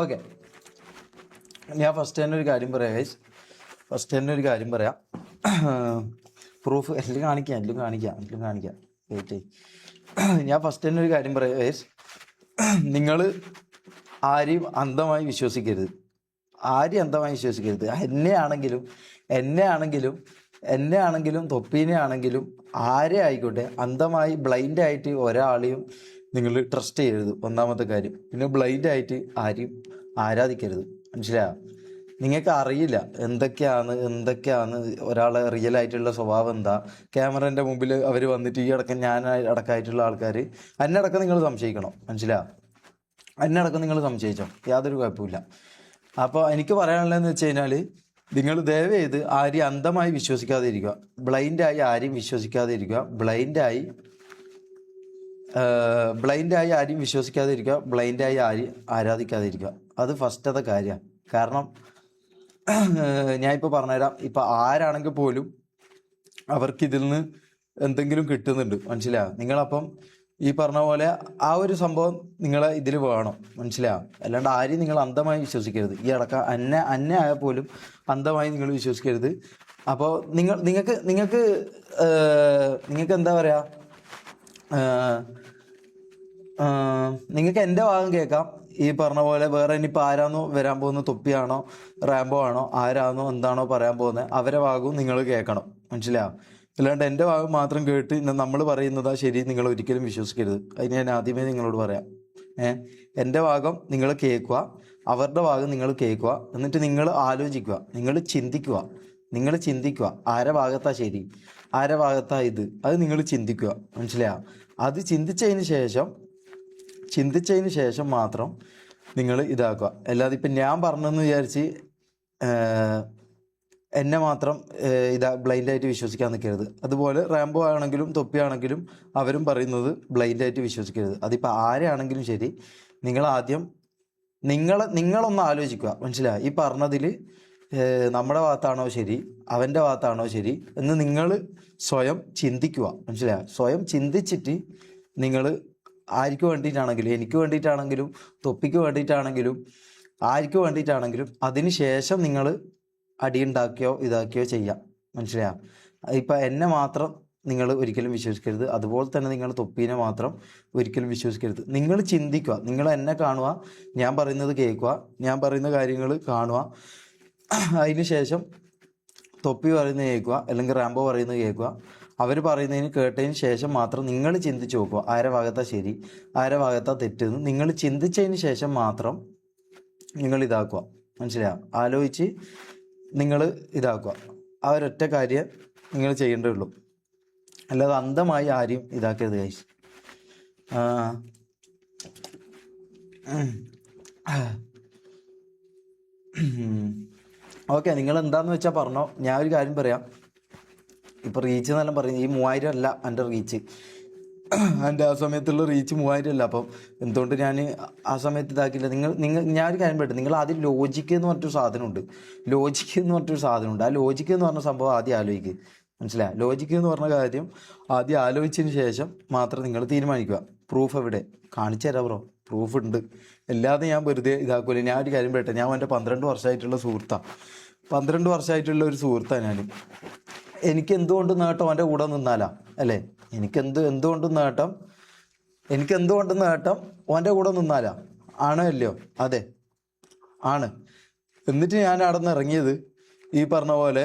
Okay, ഞാൻ first തന്നെ ഒരു കാര്യം പറയാം ഗൈസ്. പ്രൂഫ് എല്ലാം കാണിക്കാം. വെയിറ്റ്. ഞാൻ ഫസ്റ്റ് തന്നെ ഒരു കാര്യം പറയാം ഗൈസ്. നിങ്ങൾ ആരെയും അന്ധമായി വിശ്വസിക്കരുത്. എന്നെ ആണെങ്കിലും തൊപ്പീനെ ആണെങ്കിലും ആരെ ആയിക്കോട്ടെ, അന്ധമായി ബ്ലൈൻഡായിട്ട് ഒരാളെയും നിങ്ങൾ ട്രസ്റ്റ് ചെയ്യരുത്. ഒന്നാമത്തെ കാര്യം. പിന്നെ ബ്ലൈൻഡായിട്ട് ആരെയും ആരാധിക്കരുത്. മനസ്സിലായോ? നിങ്ങൾക്ക് അറിയില്ല എന്തൊക്കെയാണ് ഒരാളെ റിയൽ ആയിട്ടുള്ള സ്വഭാവം എന്താ. ക്യാമറേൻ്റെ മുമ്പിൽ അവർ വന്നിട്ട് ഈ അടക്കം ഞാൻ അടക്കമായിട്ടുള്ള ആൾക്കാർ അന്നടക്കം നിങ്ങൾ സംശയിക്കണം. മനസ്സിലായോ? അന്നടക്കം നിങ്ങൾ സംശയിച്ചോ, യാതൊരു കുഴപ്പമില്ല. അപ്പോൾ എനിക്ക് പറയാനുള്ളതെന്ന് വെച്ച് കഴിഞ്ഞാൽ, നിങ്ങൾ ദയവ് ചെയ്ത് ആരെയും അന്ധമായി വിശ്വസിക്കാതെ ഇരിക്കുക. ബ്ലൈൻഡായി ആരെയും വിശ്വസിക്കാതെ ഇരിക്കുക. ബ്ലൈൻഡായി ആരെയും വിശ്വസിക്കാതെ ഇരിക്കുക. ബ്ലൈൻഡായി ആരെയും ആരാധിക്കാതെ ഇരിക്കുക. അത് ഫസ്റ്റത്തെ കാര്യമാണ്. കാരണം ഞാനിപ്പോൾ പറഞ്ഞുതരാം. ഇപ്പം ആരാണെങ്കിൽ പോലും അവർക്കിതിൽ നിന്ന് എന്തെങ്കിലും കിട്ടുന്നുണ്ട്. മനസ്സിലായോ? നിങ്ങളപ്പം ഈ പറഞ്ഞ പോലെ ആ ഒരു സംഭവം നിങ്ങളെ ഇതിൽ വേണം. മനസ്സിലായോ? അല്ലാണ്ട് ആരെയും നിങ്ങൾ അന്ധമായി വിശ്വസിക്കരുത്. ഈ അടക്കം അന്നെ ആയാൽ പോലും അന്ധമായി നിങ്ങൾ വിശ്വസിക്കരുത്. അപ്പോൾ നിങ്ങൾക്ക് എന്താ പറയുക, നിങ്ങൾക്ക് എൻ്റെ ഭാഗം കേൾക്കാം. ഈ പറഞ്ഞ പോലെ വേറെ ഇനിയിപ്പോൾ ആരാന്നോ വരാൻ പോകുന്ന, തൊപ്പിയാണോ റാംബോ ആണോ ആരാന്നോ എന്താണോ പറയാൻ പോകുന്നത്, അവരെ ഭാഗവും നിങ്ങൾ കേൾക്കണം. മനസ്സിലായോ? അല്ലാണ്ട് എൻ്റെ ഭാഗം മാത്രം കേട്ട് നമ്മൾ പറയുന്നതാ ശരി നിങ്ങൾ ഒരിക്കലും വിശ്വസിക്കരുത്. അതിന് ഞാൻ ആദ്യമേ നിങ്ങളോട് പറയാം. എൻ്റെ ഭാഗം നിങ്ങൾ കേൾക്കുക, അവരുടെ ഭാഗം നിങ്ങൾ കേൾക്കുക. എന്നിട്ട് നിങ്ങൾ ആലോചിക്കുക, നിങ്ങൾ ചിന്തിക്കുക ആരെ ഭാഗത്താ ശരി, ആരെ ഭാഗത്താ ഇത്, അത് നിങ്ങൾ ചിന്തിക്കുക. മനസ്സിലായോ? അത് ചിന്തിച്ചതിന് ശേഷം മാത്രം നിങ്ങൾ ഇതാക്കുക. അല്ലാതെ ഇപ്പം ഞാൻ പറഞ്ഞെന്ന് വിചാരിച്ച് എന്നെ മാത്രം ബ്ലൈൻഡായിട്ട് വിശ്വസിക്കാൻ നിൽക്കരുത്. അതുപോലെ റാംബോ ആണെങ്കിലും തൊപ്പിയാണെങ്കിലും അവരും പറയുന്നത് ബ്ലൈൻഡായിട്ട് വിശ്വസിക്കരുത്. അതിപ്പോൾ ആരെയാണെങ്കിലും ശരി, നിങ്ങളാദ്യം നിങ്ങളൊന്ന് ആലോചിക്കുക. മനസ്സിലായോ? ഈ പറഞ്ഞതിൽ നമ്മുടെ ഭാഗത്താണോ ശരി, അവൻ്റെ ഭാഗത്താണോ ശരി എന്ന് നിങ്ങൾ സ്വയം ചിന്തിക്കുക. മനസ്സിലായോ? സ്വയം ചിന്തിച്ചിട്ട് നിങ്ങൾ ആർക്ക് വേണ്ടിയിട്ടാണെങ്കിലും, എനിക്ക് വേണ്ടിയിട്ടാണെങ്കിലും തൊപ്പിക്ക് വേണ്ടിയിട്ടാണെങ്കിലും ആർക്ക് വേണ്ടിയിട്ടാണെങ്കിലും അതിന് ശേഷം നിങ്ങൾ അടിയുണ്ടാക്കിയോ ചെയ്യാം. മനസ്സിലായോ? ഇപ്പം എന്നെ മാത്രം നിങ്ങൾ ഒരിക്കലും വിശ്വസിക്കരുത്. അതുപോലെ തന്നെ നിങ്ങൾ തൊപ്പീനെ മാത്രം ഒരിക്കലും വിശ്വസിക്കരുത്. നിങ്ങൾ ചിന്തിക്കുക, നിങ്ങൾ എന്നെ കാണുക, ഞാൻ പറയുന്നത് കേൾക്കുക, ഞാൻ പറയുന്ന കാര്യങ്ങൾ കാണുക. അതിന് ശേഷം തൊപ്പി പറയുന്നത് കേൾക്കുക, അല്ലെങ്കിൽ റാംബോ പറയുന്നത് കേൾക്കുക. അവർ പറയുന്നതിന് കേട്ടതിന് ശേഷം മാത്രം നിങ്ങൾ ചിന്തിച്ച് നോക്കുക, ആരെ ഭാഗത്താ ശരി, ആരെ ഭാഗത്താ തെറ്റെന്ന് നിങ്ങൾ ചിന്തിച്ചതിന് ശേഷം മാത്രം നിങ്ങൾ ഇതാക്കുക. മനസ്സിലായോ? ആലോചിച്ച് നിങ്ങൾ ഇതാക്കുക. ആ ഒരൊറ്റ കാര്യം നിങ്ങൾ ചെയ്യേണ്ടതുള്ളൂ. അല്ലാതെ അന്ധമായി ആരെയും ഇതാക്കരുത് ഗൈസ്. ഓക്കെ, നിങ്ങൾ എന്താണെന്ന് വെച്ചാൽ പറഞ്ഞോ. ഞാൻ ഒരു കാര്യം പറയാം. ഇപ്പോൾ റീച്ച് എന്നെല്ലാം പറയും, ഈ 3000 അല്ല എൻ്റെ റീച്ച്. എൻ്റെ ആ സമയത്തുള്ള റീച്ച് 3000 അല്ല. അപ്പം എന്തുകൊണ്ട് ഞാൻ ആ സമയത്ത് ഇതാക്കില്ല? ഞാനൊരു കാര്യം പറയട്ടെ. നിങ്ങൾ ആദ്യം ലോജിക്ക് എന്ന് പറഞ്ഞൊരു സാധനമുണ്ട്. ആ ലോജിക്ക് എന്ന് പറഞ്ഞ സംഭവം ആദ്യം ആലോചിക്കുക. മനസ്സിലായി? ലോജിക്ക് എന്ന് പറഞ്ഞ കാര്യം ആദ്യം ആലോചിച്ചതിന് ശേഷം മാത്രം നിങ്ങൾ തീരുമാനിക്കുക. പ്രൂഫ് എവിടെ? കാണിച്ചു തരാം ബ്രോ, പ്രൂഫ് ഉണ്ട്. അല്ലാതെ ഞാൻ വെറുതെ ഇതാക്കൂല. ഞാൻ ഒരു കാര്യം പറയട്ടെ. ഞാൻ എൻ്റെ 12 വർഷമായിട്ടുള്ള സുഹൃത്താണ്. 12 വർഷമായിട്ടുള്ള ഒരു സുഹൃത്താണ് ഞാൻ. എനിക്ക് എന്തുകൊണ്ട് നേട്ടം അവൻ്റെ കൂടെ നിന്നാലാ അല്ലേ? എനിക്ക് എന്തുകൊണ്ടും നേട്ടം അവൻ്റെ കൂടെ നിന്നാലാ. ആണോ അല്ലയോ? അതെ, ആണ്. എന്നിട്ട് ഞാൻ അവിടെ നിന്ന് ഇറങ്ങിയത് ഈ പറഞ്ഞ പോലെ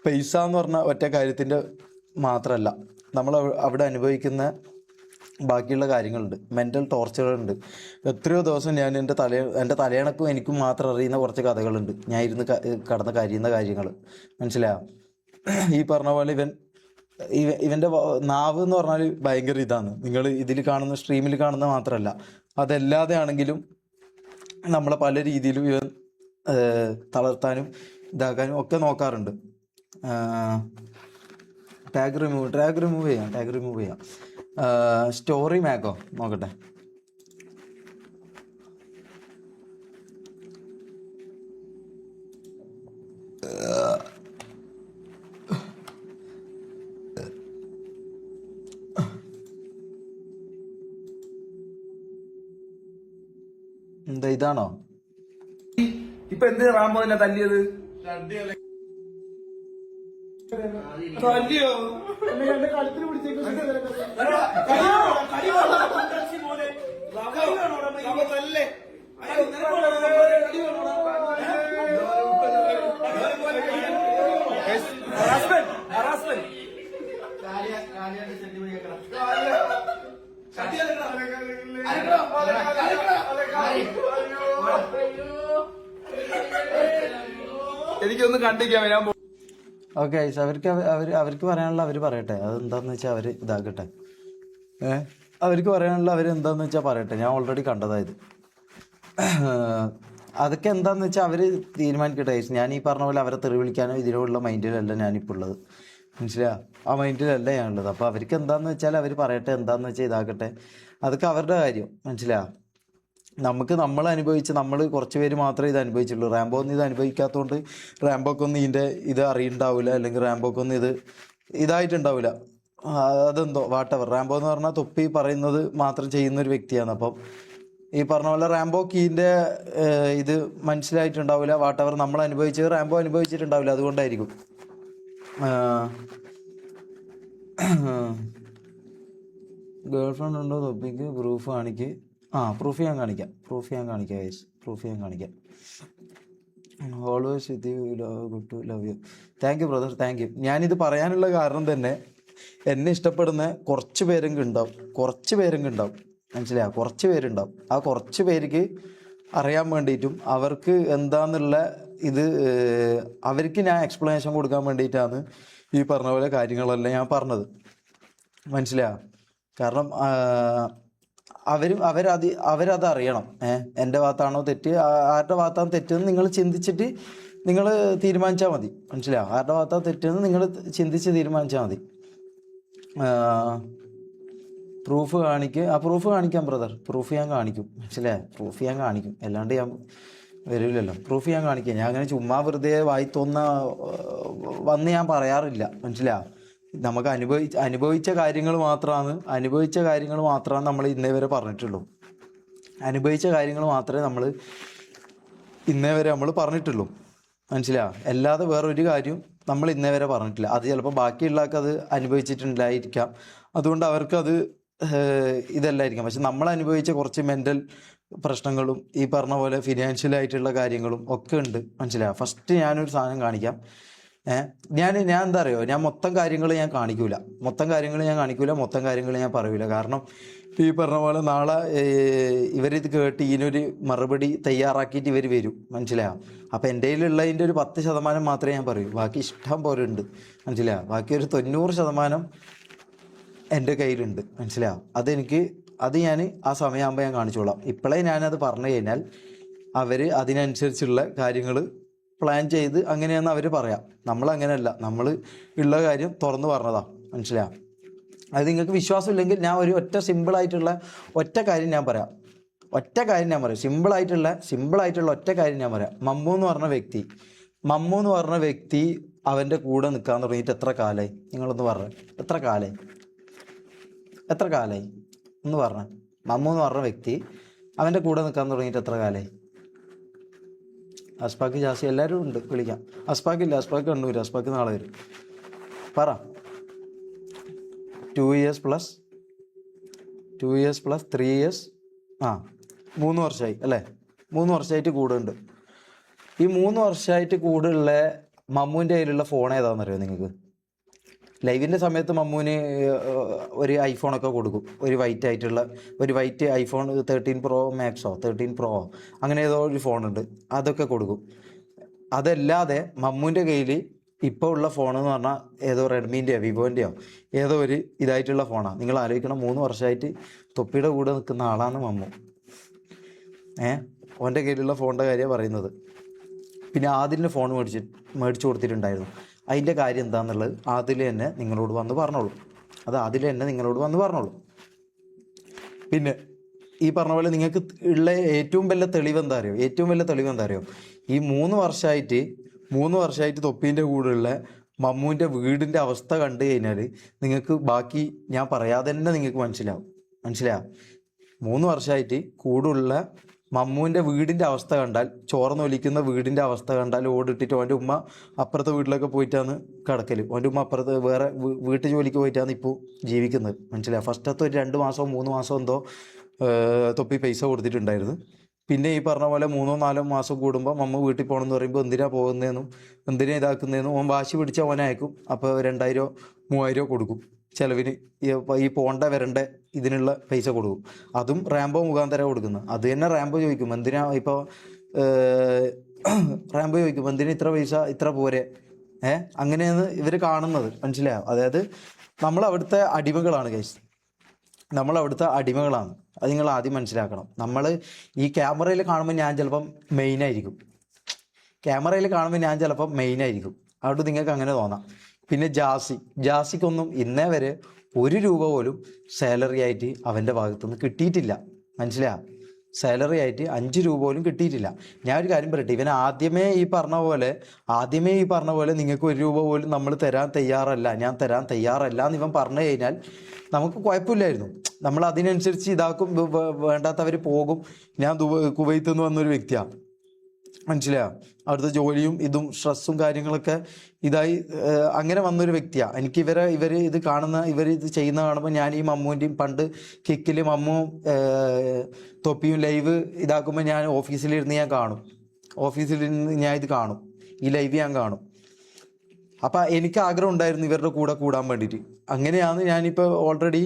പൈസ എന്ന് പറഞ്ഞ ഒറ്റ കാര്യത്തിൻ്റെ മാത്രമല്ല, നമ്മൾ അവിടെ അനുഭവിക്കുന്ന ബാക്കിയുള്ള കാര്യങ്ങളുണ്ട്, മെൻ്റൽ ടോർച്ചറുകളുണ്ട്. എത്രയോ ദിവസം ഞാൻ എൻ്റെ തലയണക്കും എനിക്കും മാത്രം അറിയുന്ന കുറച്ച് കഥകളുണ്ട്. ഞാൻ ഇരുന്ന് കടന്ന് കരിയുന്ന കാര്യങ്ങൾ. മനസ്സിലായോ? ഈ പറഞ്ഞ പോലെ ഇവൻ്റെ നാവ് എന്ന് പറഞ്ഞാൽ ഭയങ്കര ഇതാണ്. നിങ്ങൾ ഇതിൽ കാണുന്ന, സ്ട്രീമിൽ കാണുന്ന മാത്രമല്ല, അതല്ലാതെ ആണെങ്കിലും നമ്മളെ പല രീതിയിലും ഇവൻ തളർത്താനും ഇതാക്കാനും ഒക്കെ നോക്കാറുണ്ട്. ടാഗ് റിമൂവ് ചെയ്യാം. സ്റ്റോറി മാക്കോ നോക്കട്ടെ. എന്താ ഇതാണോ? ഇപ്പൊ എന്ത് റാംബോ തന്നെ തല്ലിയത്? തല്ലിയോ? കളത്തിൽ എനിക്കൊന്നും കണ്ടിക്കാൻ വരാൻ. ഓക്കെ, അവർക്ക് പറയാനുള്ള അവർ പറയട്ടെ. അതെന്താന്ന് വെച്ചാൽ അവർ ഇതാക്കട്ടെ. അവർക്ക് പറയാനുള്ള അവർ എന്താന്ന് വെച്ചാൽ പറയട്ടെ. ഞാൻ ഓൾറെഡി കണ്ടതായത്. അതൊക്കെ എന്താന്ന് വെച്ചാൽ അവർ തീരുമാനിക്കട്ടെ. ഞാൻ ഈ പറഞ്ഞ പോലെ അവരെ തെറി വിളിക്കാനോ ഇതിനുള്ള മൈൻഡിലല്ല ഞാനിപ്പോൾ ഉള്ളത്. മനസ്സിലാ? ആ മൈൻഡിലല്ല ഞാനുള്ളത്. അപ്പോൾ അവർക്ക് എന്താന്ന് വെച്ചാൽ അവർ പറയട്ടെ, എന്താന്ന് വെച്ചാൽ ഇതാക്കട്ടെ. അതൊക്കെ അവരുടെ കാര്യം. മനസ്സിലാ? നമ്മൾ അനുഭവിച്ച് നമ്മൾ കുറച്ച് പേര് മാത്രമേ ഇത് അനുഭവിച്ചുള്ളൂ. റാംബോ ഒന്നും ഇത് അനുഭവിക്കാത്തതുകൊണ്ട് റാംബോക്കൊന്നും ഇതിൻ്റെ ഇത് അറിയുണ്ടാവില്ല, അല്ലെങ്കിൽ റാംബോക്കൊന്നും ഇത് ഇതായിട്ടുണ്ടാവില്ല. അതെന്തോ വാട്ടവർ. റാംബോ എന്ന് പറഞ്ഞാൽ തൊപ്പി പറയുന്നത് മാത്രം ചെയ്യുന്നൊരു വ്യക്തിയാണ്. അപ്പം ഈ പറഞ്ഞ പോലെ റാംബോക്ക് ഇതിൻ്റെ ഇത് മനസ്സിലായിട്ടുണ്ടാവില്ല. വാട്ടവർ നമ്മൾ അനുഭവിച്ചത് റാംബോ അനുഭവിച്ചിട്ടുണ്ടാവില്ല. അതുകൊണ്ടായിരിക്കും. ഗേൾ ഫ്രണ്ട് ഉണ്ടോ തൊപ്പിക്ക്? പ്രൂഫ് കാണിക്ക്. പ്രൂഫ് ഞാൻ കാണിക്കാം. പ്രൂഫ് ഞാൻ കാണിക്കാം. Always with you, good to love you. Thank you brother, thank you. ഞാനിത് പറയാനുള്ള കാരണം തന്നെ എന്നെ ഇഷ്ടപ്പെടുന്ന കുറച്ച് പേരെങ്കിലും ഉണ്ടാവും. മനസ്സിലായോ? കുറച്ച് പേരുണ്ടാവും. ആ കുറച്ച് പേർക്ക് അറിയാൻ വേണ്ടിയിട്ടും അവർക്ക് എന്താന്നുള്ള ഇത് അവർക്ക് ഞാൻ എക്സ്പ്ലനേഷൻ കൊടുക്കാൻ വേണ്ടിയിട്ടാണ് ഈ പറഞ്ഞ പോലെ കാര്യങ്ങളെല്ലാം ഞാൻ പറഞ്ഞത്. മനസ്സിലായോ? കാരണം അവരത് അറിയണം. എൻ്റെ ഭാഗത്താണോ തെറ്റ്, ആരുടെ ഭാഗത്താണ് തെറ്റെന്ന് നിങ്ങൾ ചിന്തിച്ചിട്ട് നിങ്ങൾ തീരുമാനിച്ചാൽ മതി. മനസ്സിലായോ? ആരുടെ ഭാഗത്താണ് തെറ്റെന്ന് നിങ്ങൾ ചിന്തിച്ച് തീരുമാനിച്ചാൽ മതി. പ്രൂഫ് കാണിക്കുക. പ്രൂഫ് കാണിക്കാം ബ്രദർ. പ്രൂഫ് ഞാൻ കാണിക്കും. മനസ്സിലായോ? പ്രൂഫ് ഞാൻ കാണിക്കും. അല്ലാണ്ട് ഞാൻ വരില്ലല്ലോ. പ്രൂഫ് ഞാൻ കാണിക്കാം. ഞാൻ അങ്ങനെ ചുമ്മാ വെറുതെ വായി വന്ന് ഞാൻ പറയാറില്ല. മനസ്സിലായോ? നമുക്ക് അനുഭവിച്ച കാര്യങ്ങൾ മാത്രമാണ് നമ്മൾ ഇന്നേ വരെ പറഞ്ഞിട്ടുള്ളൂ. അനുഭവിച്ച കാര്യങ്ങൾ മാത്രമേ നമ്മൾ ഇന്നേ വരെ പറഞ്ഞിട്ടുള്ളൂ. മനസ്സിലായോ? അല്ലാതെ വേറൊരു കാര്യം നമ്മൾ ഇന്നേ വരെ പറഞ്ഞിട്ടില്ല. അത് ചിലപ്പോൾ ബാക്കിയുള്ളവർക്ക് അത് അനുഭവിച്ചിട്ടുണ്ടായിരിക്കാം. അതുകൊണ്ട് അവർക്കത് ഇതല്ലായിരിക്കാം. പക്ഷെ നമ്മൾ അനുഭവിച്ച കുറച്ച് മെൻ്റൽ പ്രശ്നങ്ങളും ഈ പറഞ്ഞ പോലെ ഫിനാൻഷ്യലായിട്ടുള്ള കാര്യങ്ങളും ഒക്കെ ഉണ്ട്. മനസ്സിലായോ? ഫസ്റ്റ് ഞാനൊരു സാധനം കാണിക്കാം. ഞാൻ എന്താ അറിയോ, ഞാൻ മൊത്തം കാര്യങ്ങൾ ഞാൻ കാണിക്കൂല. മൊത്തം കാര്യങ്ങൾ ഞാൻ പറയൂല. കാരണം ഈ പറഞ്ഞ പോലെ നാളെ ഇവരിത് കേട്ട് ഇതിനൊരു മറുപടി തയ്യാറാക്കിയിട്ട് ഇവർ വരും. മനസ്സിലായോ? അപ്പോൾ എൻ്റെ കയ്യിലുള്ളതിൻ്റെ ഒരു 10% മാത്രമേ ഞാൻ പറയൂ. ബാക്കി ഇഷ്ടം പോലെ ഉണ്ട്. മനസ്സിലായോ? ബാക്കി ഒരു 90% എൻ്റെ കയ്യിലുണ്ട്. മനസ്സിലായോ? അത് ഞാൻ ആ സമയമാകുമ്പോൾ ഞാൻ കാണിച്ചോളാം. ഇപ്പോഴേ ഞാനത് പറഞ്ഞു കഴിഞ്ഞാൽ അവർ അതിനനുസരിച്ചുള്ള കാര്യങ്ങൾ പ്ലാൻ ചെയ്ത് അങ്ങനെയാണെന്ന് അവർ പറയാം. നമ്മളങ്ങനെയല്ല. നമ്മൾ ഉള്ള കാര്യം തുറന്ന് പറഞ്ഞതാണ്. മനസ്സിലായോ? അത് നിങ്ങൾക്ക് വിശ്വാസമില്ലെങ്കിൽ ഞാൻ ഒരു സിമ്പിളായിട്ടുള്ള ഒറ്റ കാര്യം ഞാൻ പറയാം. സിമ്പിളായിട്ടുള്ള ഒറ്റ കാര്യം ഞാൻ പറയാം. മമ്മു എന്ന് പറഞ്ഞ വ്യക്തി അവൻ്റെ കൂടെ നിൽക്കാൻ തുടങ്ങിയിട്ട് എത്ര കാലമായി? നിങ്ങളൊന്ന് പറഞ്ഞേ. എത്ര കാലമായി ഒന്ന് പറഞ്ഞേ. മമ്മു എന്ന് പറഞ്ഞ വ്യക്തി അവൻ്റെ കൂടെ നിൽക്കാൻ തുടങ്ങിയിട്ട് എത്ര കാലമായി? അസ്പാക്ക്, ജാസി എല്ലാവരും ഉണ്ട്, വിളിക്കാം. അസ്പാക്ക് കണ്ണൂർ. അസ്പാക്ക് നാളെ വരും. പറ. 2 years പ്ലസ് 3 years 3 വർഷമായി അല്ലേ? 3 വർഷമായിട്ട് കൂടുണ്ട്. ഈ 3 വർഷമായിട്ട് കൂടുള്ള മമ്മൂൻ്റെ കയ്യിലുള്ള ഫോൺ ഏതാണെന്നറിയോ നിങ്ങൾക്ക്? ലൈവിൻ്റെ സമയത്ത് മമ്മൂന് ഒരു ഐഫോണൊക്കെ കൊടുക്കും. ഒരു വൈറ്റ് ഐഫോൺ 13 Pro Maxോ 13 Pro അങ്ങനെ ഏതോ ഒരു ഫോണുണ്ട്. അതൊക്കെ കൊടുക്കും. അതല്ലാതെ മമ്മൂൻ്റെ കയ്യിൽ ഇപ്പോൾ ഉള്ള ഫോണെന്ന് പറഞ്ഞാൽ ഏതോ റെഡ്മീൻ്റെയോ വിവോൻ്റെയോ ഏതോ ഒരു ഇതായിട്ടുള്ള ഫോണാണ്. നിങ്ങൾ ആലോചിക്കണം, 3 വർഷമായിട്ട് തൊപ്പിയുടെ കൂടെ നിൽക്കുന്ന ആളാണ് മമ്മു. ഓൻ്റെ കയ്യിലുള്ള ഫോണിൻ്റെ കാര്യമാണ് പറയുന്നത്. പിന്നെ ആദിലിന് ഫോൺ മേടിച്ചു കൊടുത്തിട്ടുണ്ടായിരുന്നു. അതിൻ്റെ കാര്യം എന്താണെന്നുള്ളത് ആദിൽ തന്നെ നിങ്ങളോട് വന്ന് പറഞ്ഞോളൂ. പിന്നെ ഈ പറഞ്ഞ പോലെ നിങ്ങൾക്ക് ഉള്ള ഏറ്റവും വലിയ തെളിവ് എന്താ അറിയോ? ഈ 3 വർഷമായിട്ട് തൊപ്പീൻ്റെ കൂടെയുള്ള മമ്മൂൻ്റെ വീടിൻ്റെ അവസ്ഥ കണ്ടു കഴിഞ്ഞാൽ നിങ്ങൾക്ക് ബാക്കി ഞാൻ പറയാതെ തന്നെ നിങ്ങൾക്ക് മനസ്സിലാവും. 3 വർഷമായിട്ട് കൂടുള്ള മമ്മൂൻ്റെ വീടിൻ്റെ അവസ്ഥ കണ്ടാൽ, ചോർന്നൊലിക്കുന്ന വീടിൻ്റെ അവസ്ഥ കണ്ടാൽ ഓടിട്ടിട്ട് ഓൻ്റെ ഉമ്മ അപ്പുറത്തെ വീട്ടിലൊക്കെ പോയിട്ടാണ് കിടക്കൽ. ഓൻ്റെ ഉമ്മ അപ്പുറത്ത് വേറെ വീട്ടു ജോലിക്ക് പോയിട്ടാണ് ഇപ്പോൾ ജീവിക്കുന്നത്. മനസ്സിലായി? ഫസ്റ്റത്തെ ഒരു 2 മാസമോ 3 മാസമോ എന്തോ തൊപ്പി പൈസ കൊടുത്തിട്ടുണ്ടായിരുന്നു. പിന്നെ ഈ പറഞ്ഞ പോലെ 3-4 മാസം കൂടുമ്പോൾ മമ്മ വീട്ടിൽ പോകണമെന്ന് പറയുമ്പോൾ എന്തിനാ പോകുന്നതെന്നും എന്തിനാ ഇതാക്കുന്നതെന്നും ഓൻ വാശി പിടിച്ച ഓനെ അയക്കും. അപ്പോൾ 2000-3000 കൊടുക്കും ചിലവിന്. ഈ പോണ്ട വരണ്ട ഇതിനുള്ള പൈസ കൊടുക്കും. അതും റാംബോ മുഖാന്തരം കൊടുക്കുന്നത്. അത് തന്നെ റാംബോ ചോദിക്കും എന്തിനാ ഇപ്പോൾ റാംബോ ചോദിക്കും എന്തിനാ ഇത്ര പൈസ ഇത്ര പോരെ. അങ്ങനെയാണ് ഇവർ കാണുന്നത്. മനസ്സിലായോ? അതായത് നമ്മളവിടുത്തെ അടിമകളാണ് ഗൈസ്, നമ്മളവിടുത്തെ അടിമകളാണ്. അത് നിങ്ങൾ ആദ്യം മനസ്സിലാക്കണം. നമ്മൾ ഈ ക്യാമറയിൽ കാണുമ്പോൾ ഞാൻ ചിലപ്പം മെയിനായിരിക്കും, അതുകൊണ്ട് നിങ്ങൾക്ക് അങ്ങനെ തോന്നാം. പിന്നെ ജാസിക്കൊന്നും ഇന്നേ വരെ 1 രൂപ പോലും സാലറി ആയിട്ട് അവൻ്റെ ഭാഗത്തുനിന്ന് കിട്ടിയിട്ടില്ല. മനസ്സിലായോ? സാലറി ആയിട്ട് 5 രൂപ പോലും കിട്ടിയിട്ടില്ല. ഞാൻ ഒരു കാര്യം പറയട്ടെ, ഇവൻ ആദ്യമേ ഈ പറഞ്ഞ പോലെ നിങ്ങൾക്ക് 1 രൂപ പോലും നമ്മൾ തരാൻ തയ്യാറല്ല, ഞാൻ തരാൻ തയ്യാറല്ല എന്ന് ഇവൻ പറഞ്ഞു കഴിഞ്ഞാൽ നമുക്ക് കുഴപ്പമില്ലായിരുന്നു. നമ്മൾ അതിനനുസരിച്ച് ഇതാക്കും, വേണ്ടാത്തവർ പോകും. ഞാൻ കുവൈത്തിൽ നിന്ന് വന്നൊരു വ്യക്തിയാണ്. മനസ്സിലായോ? അവിടുത്തെ ജോലിയും ഇതും സ്ട്രെസ്സും കാര്യങ്ങളൊക്കെ ഇതായി അങ്ങനെ വന്നൊരു വ്യക്തിയാണ്. എനിക്ക് ഇവർ ഇത് ചെയ്യുന്ന കാണുമ്പോൾ ഞാൻ ഈ മമ്മൂൻ്റെയും പണ്ട് കിക്കിൽ മമ്മൂ തൊപ്പിയും ലൈവ് ഇതാക്കുമ്പോൾ ഞാൻ ഓഫീസിലിരുന്ന് ഞാൻ ഇത് കാണും, ഈ ലൈവ് ഞാൻ കാണും. അപ്പം എനിക്ക് ആഗ്രഹം ഉണ്ടായിരുന്നു ഇവരുടെ കൂടെ കൂടാൻ വേണ്ടിയിട്ട്. അങ്ങനെയാണ് ഞാനിപ്പോൾ ഓൾറെഡി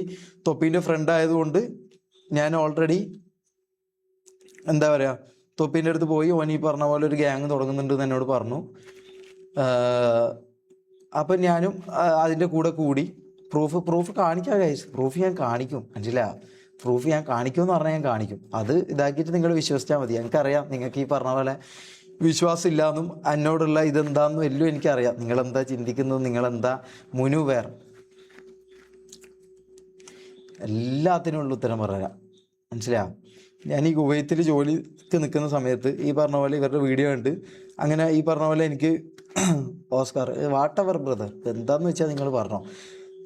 തൊപ്പീൻ്റെ ഫ്രണ്ട് ആയതുകൊണ്ട് ഞാൻ ഓൾറെഡി എന്താ പറയുക തൊപ്പീൻ്റെ അടുത്ത് പോയി ഓൻ ഈ പറഞ്ഞ പോലെ ഒരു ഗ്യാങ് തുടങ്ങുന്നുണ്ടെന്ന് എന്നോട് പറഞ്ഞു. അപ്പം ഞാനും അതിൻ്റെ കൂടെ കൂടി. പ്രൂഫ് കാണിക്കാം ഗൈസ്, പ്രൂഫ് ഞാൻ കാണിക്കും. മനസ്സിലായോ? പ്രൂഫ് ഞാൻ കാണിക്കുമെന്ന് പറഞ്ഞാൽ ഞാൻ കാണിക്കും. അത് ഇതാക്കിയിട്ട് നിങ്ങൾ വിശ്വസിച്ചാൽ മതി. എനിക്കറിയാം നിങ്ങൾക്ക് ഈ പറഞ്ഞ പോലെ വിശ്വാസം ഇല്ലാന്നും എന്നോടുള്ള ഇതെന്താണെന്നും എല്ലാം എനിക്കറിയാം. നിങ്ങളെന്താ ചിന്തിക്കുന്നത്, നിങ്ങളെന്താ മുനുവേർ, എല്ലാത്തിനുള്ള ഉത്തരം പറയാം. മനസ്സിലായോ? ഞാൻ ഈ കുവൈത്തിൽ ജോലിക്ക് നിൽക്കുന്ന സമയത്ത് ഈ പറഞ്ഞ പോലെ ഇവരുടെ വീഡിയോ ഉണ്ട്. അങ്ങനെ ഈ പറഞ്ഞ പോലെ എനിക്ക് ഓസ്കാർ വാട്ടെവർ ബ്രദർ എന്താന്ന് വെച്ചാൽ നിങ്ങൾ പറഞ്ഞോ,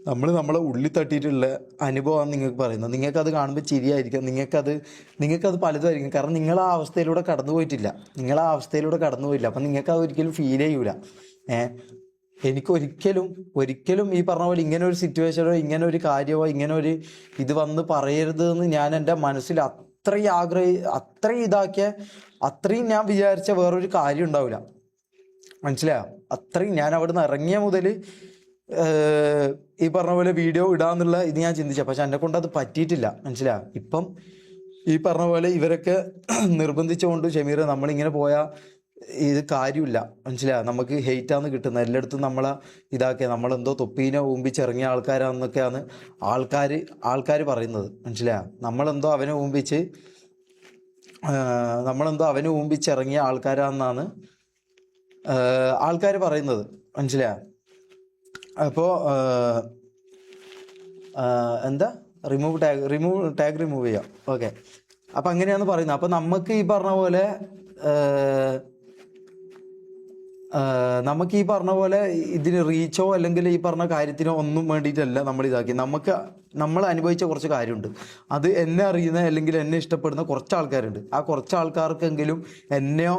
നമ്മളെ ഉള്ളിൽ തട്ടിയിട്ടുള്ള അനുഭവമാണ് നിങ്ങൾക്ക് പറയുന്നത്. നിങ്ങൾക്കത് കാണുമ്പോൾ ചിരിയായിരിക്കാം, നിങ്ങൾക്കത് പലതുമായിരിക്കും. കാരണം നിങ്ങൾ ആ അവസ്ഥയിലൂടെ കടന്നു പോയിട്ടില്ല. അപ്പം നിങ്ങൾക്കത് ഒരിക്കലും ഫീൽ ചെയ്യൂല. എനിക്ക് ഒരിക്കലും ഈ പറഞ്ഞ പോലെ ഇങ്ങനെ ഒരു സിറ്റുവേഷനോ ഇങ്ങനെ ഒരു കാര്യമോ ഇങ്ങനെ ഒരു ഇത് വന്ന് പറയരുത് എന്ന് ഞാൻ എൻ്റെ മനസ്സിൽ അത്രയും ഞാൻ വിചാരിച്ച വേറൊരു കാര്യം ഉണ്ടാവില്ല. മനസ്സിലായോ? അത്രയും ഞാൻ അവിടുന്ന് ഇറങ്ങിയ മുതൽ ഈ പറഞ്ഞ പോലെ വീഡിയോ ഇടാന്നുള്ള ഇത് ഞാൻ ചിന്തിച്ച, പക്ഷെ എന്നെ കൊണ്ട് അത് പറ്റിയിട്ടില്ല. മനസ്സിലായോ? ഇപ്പം ഈ പറഞ്ഞ പോലെ ഇവരൊക്കെ നിർബന്ധിച്ചുകൊണ്ട് ഷമീർ നമ്മളിങ്ങനെ പോയാൽ ഇത് കാര്യമില്ല. മനസ്സിലായോ? നമുക്ക് ഹെയ്റ്റാന്ന് കിട്ടുന്നത് എല്ലായിടത്തും നമ്മളെ ഇതാക്കിയ നമ്മളെന്തോ തൊപ്പീനെ ഊമ്പിച്ചിറങ്ങിയ ആൾക്കാരാന്നൊക്കെയാണ് ആൾക്കാർ പറയുന്നത്. മനസ്സിലായോ? നമ്മളെന്തോ അവനെ ഊമ്പിച്ചിറങ്ങിയ ആൾക്കാരാണെന്നാണ് ആൾക്കാർ പറയുന്നത്. മനസ്സിലായോ? അപ്പോൾ എന്താ റിമൂവ് ടാഗ് റിമൂവ് ചെയ്യാം. ഓക്കെ, അപ്പം അങ്ങനെയാണ് പറയുന്നത്. അപ്പം നമുക്ക് ഈ പറഞ്ഞ പോലെ ഇതിന് റീച്ചോ അല്ലെങ്കിൽ ഈ പറഞ്ഞ കാര്യത്തിനോ ഒന്നും വേണ്ടിയിട്ടല്ല നമ്മൾ ഇതാക്കി. നമ്മൾ അനുഭവിച്ച കുറച്ച് കാര്യമുണ്ട്. അത് എന്നെ അറിയുന്ന അല്ലെങ്കിൽ എന്നെ ഇഷ്ടപ്പെടുന്ന കുറച്ച് ആൾക്കാരുണ്ട്. ആ കുറച്ച് ആൾക്കാർക്കെങ്കിലും എന്നെയോ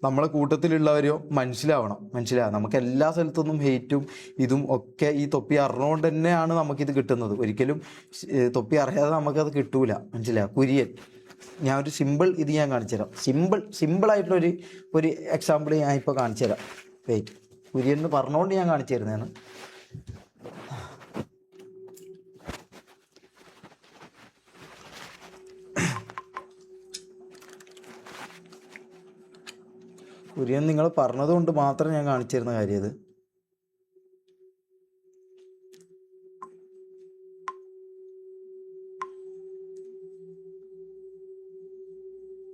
നമ്മളെ കൂട്ടത്തിലുള്ളവരെയോ മനസ്സിലാവണം. നമുക്ക് എല്ലാ സ്ഥലത്തുനിന്നും ഹെയ്റ്റും ഇതും ഒക്കെ ഈ തൊപ്പി അറിഞ്ഞുകൊണ്ട് തന്നെയാണ് നമുക്കിത് കിട്ടുന്നത്. ഒരിക്കലും തൊപ്പി അറിയാതെ നമുക്കത് കിട്ടൂല. മനസ്സിലായോ? കുര്യൻ ഞാൻ ഒരു ഇത് ഞാൻ കാണിച്ചു തരാം. സിമ്പിളായിട്ടുള്ളൊരു എക്സാമ്പിൾ ഞാൻ ഇപ്പോൾ കാണിച്ചു തരാം. വെയിറ്റ്, കുര്യൻ എന്ന് പറഞ്ഞുകൊണ്ട് ഞാൻ കാണിച്ചു തരുന്നതാണ്. കുര്യൻ നിങ്ങൾ പറഞ്ഞതുകൊണ്ട് മാത്രം ഞാൻ കാണിച്ചു തരുന്ന കാര്യം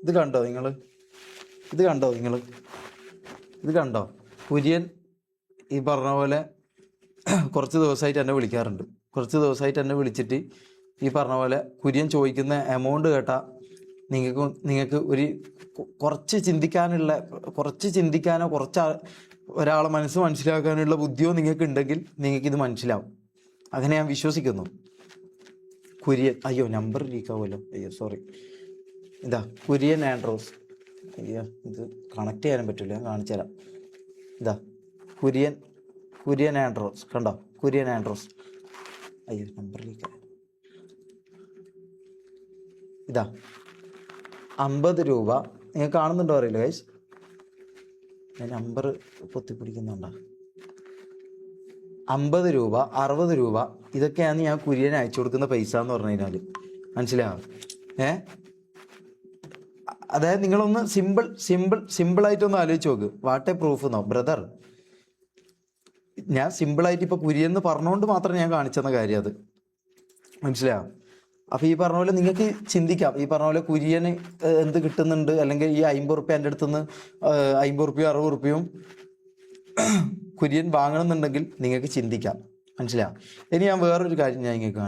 ഇത് കണ്ടോ നിങ്ങൾ? കുര്യൻ ഈ പറഞ്ഞ പോലെ കുറച്ച് ദിവസമായിട്ട് എന്നെ വിളിക്കാറുണ്ട്. വിളിച്ചിട്ട് ഈ പറഞ്ഞ പോലെ കുര്യൻ ചോദിക്കുന്ന എമൗണ്ട് കേട്ടാൽ നിങ്ങൾക്ക് കുറച്ച് ചിന്തിക്കാനോ ഒരാളെ മനസ്സിലാക്കാനുള്ള ബുദ്ധിയോ നിങ്ങൾക്ക് ഉണ്ടെങ്കിൽ നിങ്ങൾക്കിത് മനസ്സിലാവും. അങ്ങനെ ഞാൻ വിശ്വസിക്കുന്നു. കുര്യൻ, അയ്യോ നമ്പർ ലീക്കാവുമല്ലോ, അയ്യോ സോറി. ഇതാ കുര്യൻ ആൻഡ്രോസ്. അയ്യോ ഇത് കണക്ട് ചെയ്യാനും പറ്റില്ല, ഞാൻ കാണിച്ചു തരാം. ഇതാ കുര്യൻ ആൻഡ്രോസ് കണ്ടോ, കുര്യൻ ആൻഡ്രോസ്. അയ്യോ നമ്പറിലേക്ക് ഇതാ 50 രൂപ. നിങ്ങൾ കാണുന്നുണ്ടോ അറിയില്ല ഗൈസ്, ഞാൻ നമ്പർ പൊത്തിപ്പിടിക്കുന്നുണ്ടോ. 50 രൂപ 60 രൂപ ഇതൊക്കെയാണ് ഞാൻ കുര്യന് അയച്ചു കൊടുക്കുന്ന പൈസ എന്ന് പറഞ്ഞു കഴിഞ്ഞാൽ. മനസ്സിലാവും? അതായത് നിങ്ങളൊന്ന് സിമ്പിളായിട്ടൊന്ന് ആലോചിച്ച് നോക്ക്. വാട്ട് എ പ്രൂഫ് എന്നോ ബ്രദർ. ഞാൻ സിമ്പിളായിട്ട് ഇപ്പോൾ കുര്യൻ പറഞ്ഞുകൊണ്ട് മാത്രം ഞാൻ കാണിച്ചെന്ന കാര്യം അത്. മനസ്സിലാവും? അപ്പോൾ ഈ പറഞ്ഞ പോലെ നിങ്ങൾക്ക് ചിന്തിക്കാം, ഈ പറഞ്ഞ പോലെ കുര്യന് എന്ത് കിട്ടുന്നുണ്ട്, അല്ലെങ്കിൽ ഈ 50 റുപ്യ എൻ്റെ അടുത്തുനിന്ന് 50 റുപ്യയും 60 റുപ്യയും കുര്യൻ വാങ്ങണമെന്നുണ്ടെങ്കിൽ നിങ്ങൾക്ക് ചിന്തിക്കാം. മനസ്സിലാവും? ഇനി ഞാൻ വേറൊരു കാര്യം ഞാൻ നിങ്ങൾക്ക്